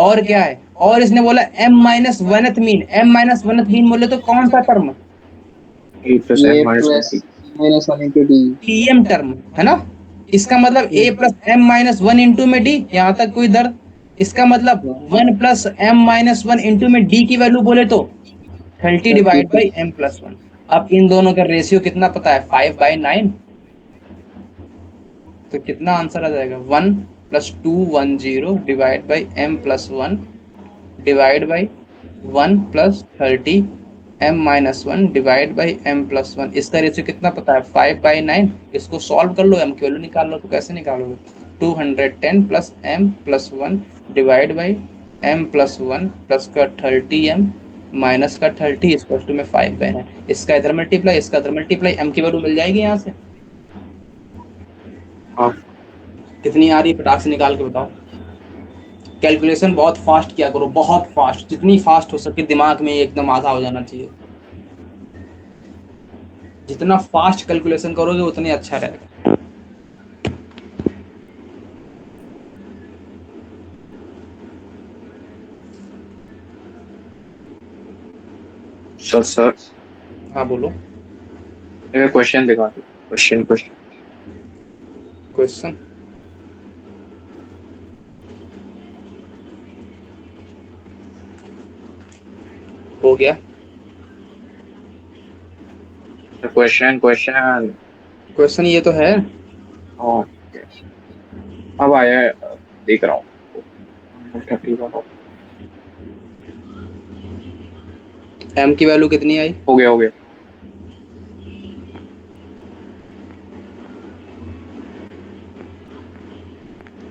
और क्या है, और इसने बोला m minus 1th mean, m minus 1th mean बोले तो कौन सा term? E plus A M minus plus 1. minus 1 into D. tm term है ना? इसका मतलब a plus m minus 1 into में d, यहाँ तक कोई दर्द? इसका मतलब 1 प्लस m माइनस 1 इंटू में d की वैल्यू बोले तो 30 डिवाइड बाई m प्लस 1। अब इन दोनों का रेशियो कितना पता है, 5/9। तो कितना आंसर आ जाएगा, 1 plus 210 divide by m plus 1 divide by 1 plus 30 m minus 1 divide by m plus 1। इसका रेशियो कितना पता है, 5/9। इसको सॉल्व कर लो, m की वैल्यू निकाल लो। तो कैसे निकालोगे, 210 plus m plus 1 divide by m plus 1 plus का 30m माइनस का 30 इस टू में 5/9। इसका इधर मल्टीप्लाई, इसका इधर मल्टीप्लाई, m की वैल्यू मिल जाएगी यहाँ से। हाँ। कितनी आ रही है, फटाक से निकाल के बताओ। कैलकुलेशन बहुत फास्ट किया करो, बहुत फास्ट, जितनी फास्ट हो सके, दिमाग में एकदम आधा हो जाना चाहिए। जितना फास्ट कैलकुलेशन करोगे उतनी अच्छा रहेगा। सर हाँ बोलो। मेरे क्वेश्चन दिखा दो। क्वेश्चन क्वेश्चन क्वेश्चन हो गया। Question question. क्वेश्चन ये तो है। ओके, अब आया है, देख रहा हूँ। 31 m की वैल्यू कितनी आई? हो गया हो गया।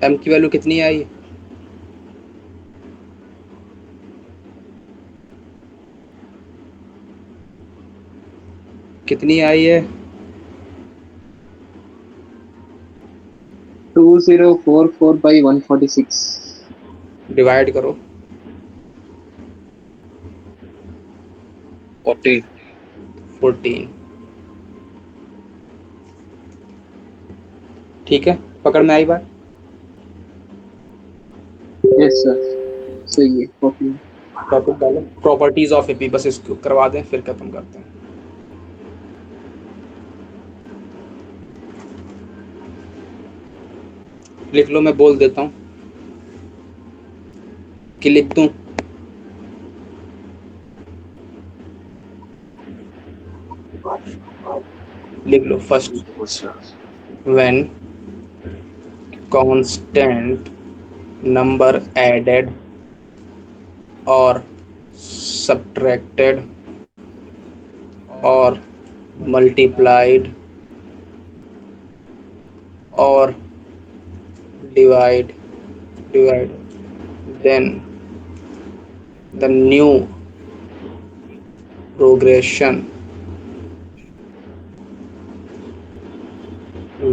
m की वैल्यू कितनी आई? कितनी आई है? 2044 by 146. डिवाइड करो। 40। 14। ठीक है, पकड़ में आई बात। Yes sir, सही है। कॉपी। टॉपिक डालो, प्रॉपर्टीज ऑफ एपी, बस इसको करवा दें फिर खत्म करते हैं। लिख लो, मैं बोल देता हूँ कि लिख दूं। लिख लो first, when constant number added और subtracted or multiplied or divide then the new progression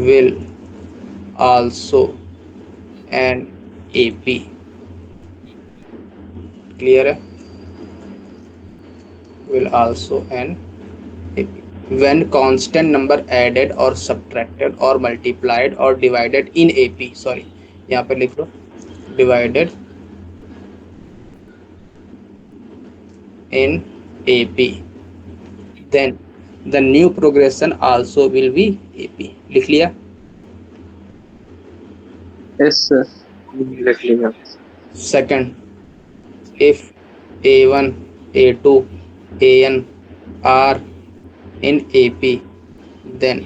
will also an AP। Clear है? will also an AP when constant number added or subtracted or multiplied or divided in AP, sorry यहाँ पे लिख लो divided in AP then the new progression also will be AP। लिख लिया? Yes sir. लिख लिया। Second, if A1, A2, AN are in AP then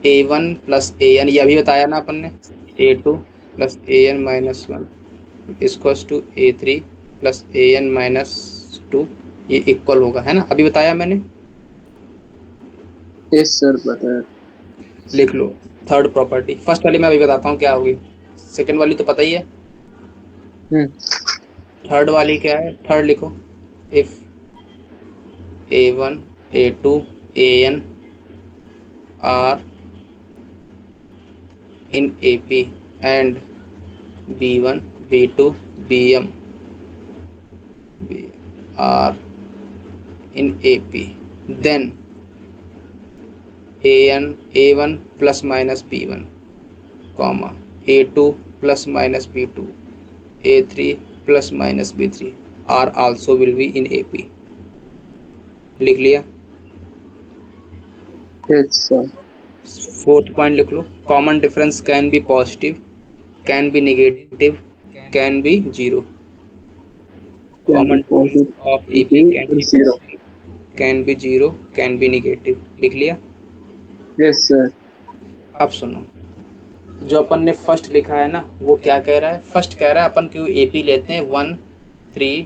A1 plus AN, ये अभी बताया ना अपन ने, A2 plus AN minus 1 equals to A3 plus AN minus 2, ये इक्वल होगा, है ना? अभी बताया मैंने। Yes sir, बताया। लिख लो थर्ड प्रॉपर्टी। फर्स्ट वाली मैं अभी बताता हूँ क्या होगी, सेकंड वाली तो पता ही है। थर्ड वाली क्या है? थर्ड लिखो, if A1, A2, AN are in AP and B1, B2, BM are in AP then A1 plus minus B1, comma A2 plus minus B2, A3 plus minus B3 are also will be in AP। लिख लिया? Yes sir. फोर्थ पॉइंट लिख लो, common difference can be positive, can be negative, can be zero. Common difference of AP can be Zero. Can be zero, can be negative. लिख लिया? Yes sir. अब सुनो, जो अपन ने फर्स्ट लिखा है ना, वो क्या कह रहा है? फर्स्ट कह रहा है अपन क्यों एपी लेते हैं 1, 3,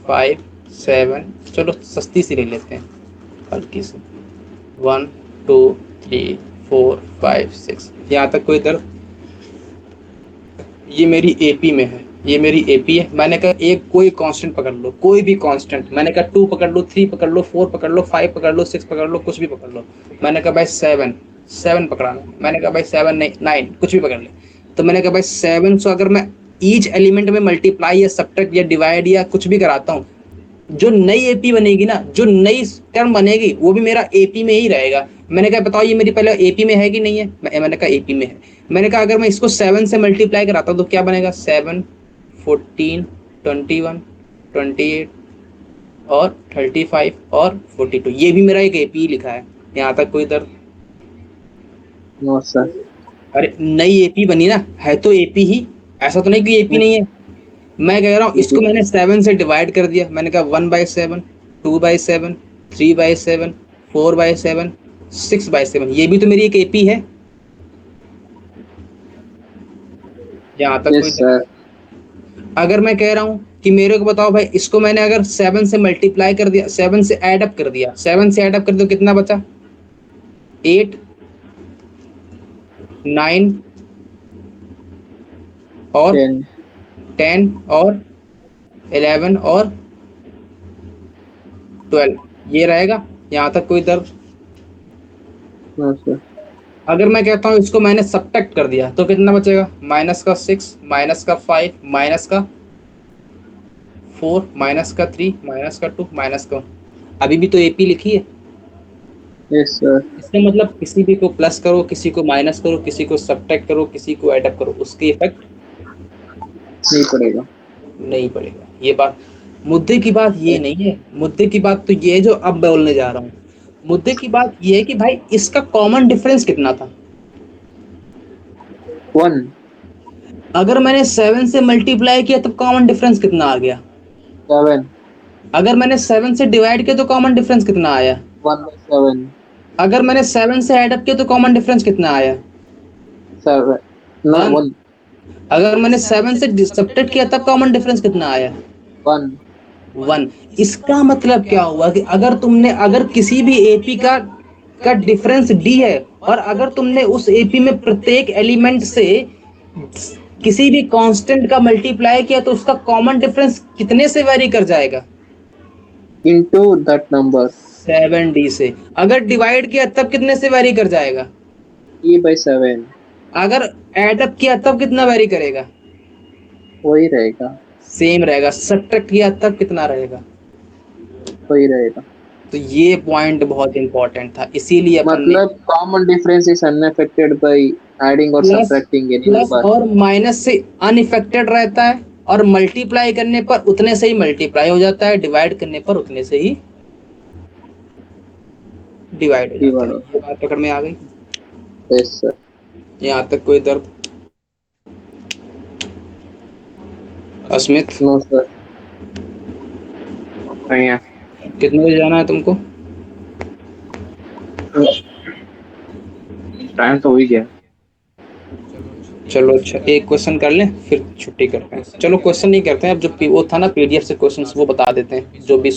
5, 7, चलो सस्ती सी ले लेते हैं, हल्की सी, 1, 2, 3, 4, 5, 6, यहाँ तक कोई दर्द? ये मेरी एपी में है, ये मेरी एपी है। मैंने कहा एक कोई कांस्टेंट पकड़ लो, कोई भी कांस्टेंट। मैंने कहा 2 पकड़ लो, 3 पकड़ लो, 4 पकड़ लो, 5 पकड़ लो, 6 पकड़ लो, कुछ भी पकड़ लो। मैंने कहा भाई 7 पकड़ाना। मैंने कहा भाई 7 नहीं 9, कुछ भी पकड़ ले। तो मैंने कहा भाई 7 से अगर मैं ईच एलिमेंट में मल्टीप्लाई या सब्ट्रैक्ट या डिवाइड या कुछ भी कराता हूँ, जो नई एपी बनेगी ना, जो नई टर्म बनेगी, वो भी मेरा एपी में ही रहेगा। मैंने कहा बताओ ये मेरी पहले एपी में है कि नहीं है? मैंने कहा एपी में है। मैंने कहा अगर मैं इसको 7 से मल्टीप्लाई कराता हूँ तो क्या बनेगा? 7, 14, 21, 28, और 35 और 42। ये भी मेरा एक एपी लिखा है। यहाँ तक कोई दर्द? No sir. अरे नई एपी बनी ना, है तो एपी ही, ऐसा तो नहीं कि एपी नहीं है। मैं कह रहा हूँ इसको मैंने 7 से डिवाइड कर दिया, मैंने कहा 1/7, 2/7, 3/7, 4/7, 6/7, ये भी तो मेरी एक एपी है। यहाँ तक कोई यस सर। अगर मैं कह रहा हूँ कि मेरे को बताओ भाई, इसको मैंने अगर 7 से मल्टीप्लाई कर दिया, 7 से ऐड अप कर दिया, 7 से ऐड अप कर दो, कितना बचा? 8, 9 और 10। 10 और 11 और 12, ये रहेगा। यहाँ तक कोई दर्द? No sir. अगर मैं कहता हूँ इसको मैंने सब्ट्रैक्ट कर दिया तो कितना बचेगा? -6, -5, -4, -3, -2, -1। अभी भी तो एपी लिखी है। Yes sir. इसका मतलब किसी भी को प्लस करो, किसी को माइनस करो, किसी को सब्ट्रैक्ट करो, किसी को ऐड अप करो, उसके इफेक्ट नहीं पड़ेगा। नहीं पड़ेगा। ये बात, मुद्दे की बात ये नहीं है। मुद्दे की बात तो ये है जो अब बोलने जा रहा हूँ। मुद्दे की बात ये है कि भाई इसका कॉमन डिफरेंस कितना था? 1। अगर मैंने 7 से मल्टीप्लाई किया तब कॉमन डिफरेंस कितना आ गया? 7। अगर मैंने 7 से डिवाइड किया तो कॉमन डिफरेंस कितना आया? 1/7। अगर मैंने 7 से ऐड अप किया तो कॉमन डिफरेंस कितना आया? 7। ना 1। 1। अगर मैंने 7 से सब्ट्रैक्ट किया तब कॉमन डिफरेंस कितना आया? 1। 1। इसका मतलब क्या हुआ कि अगर किसी भी एपी का डिफरेंस डी है, और अगर तुमने उस एपी में प्रत्येक एलिमेंट से किसी भी कांस्टेंट का मल्टीप्लाई किया तो उसका कॉमन डिफरेंस कितने से वेरी कर जाएगा? Into that number. 7d से। अगर डिवाइड किया तब कितने से वेरी कर जाएगा? E/7। अगर ऐड अप किया तब कितना वेरी करेगा? वही रहेगा। सेम रहेगा। सब्ट्रैक्ट किया तब कितना रहेगा? वही रहेगा। तो ये पॉइंट बहुत इंपॉर्टेंट था, इसीलिए अपन ने मतलब common difference is unaffected by adding और plus subtracting any plus number. और माइनस से अनइफेक्टेड रहता है, और मल्टीप्लाई करने पर उतने से ही मल्टीप्लाई हो जाता है, डिवाइड करने पर उतने से ही डिवाइड हो जाता है। ये बात पकड़ में आ गई? Yes sir. यहाँ तक कोई दर्द? Asmit, no sir. नहीं है। कितने बजे जाना है तुमको? टाइम तो हो ही गया। चलो अच्छा, एक क्वेश्चन कर लें फिर छुट्टी करते हैं। चलो क्वेश्चन नहीं करते हैं अब, जो वो था ना पीडीएफ से क्वेश्चंस वो बता देते हैं जो भी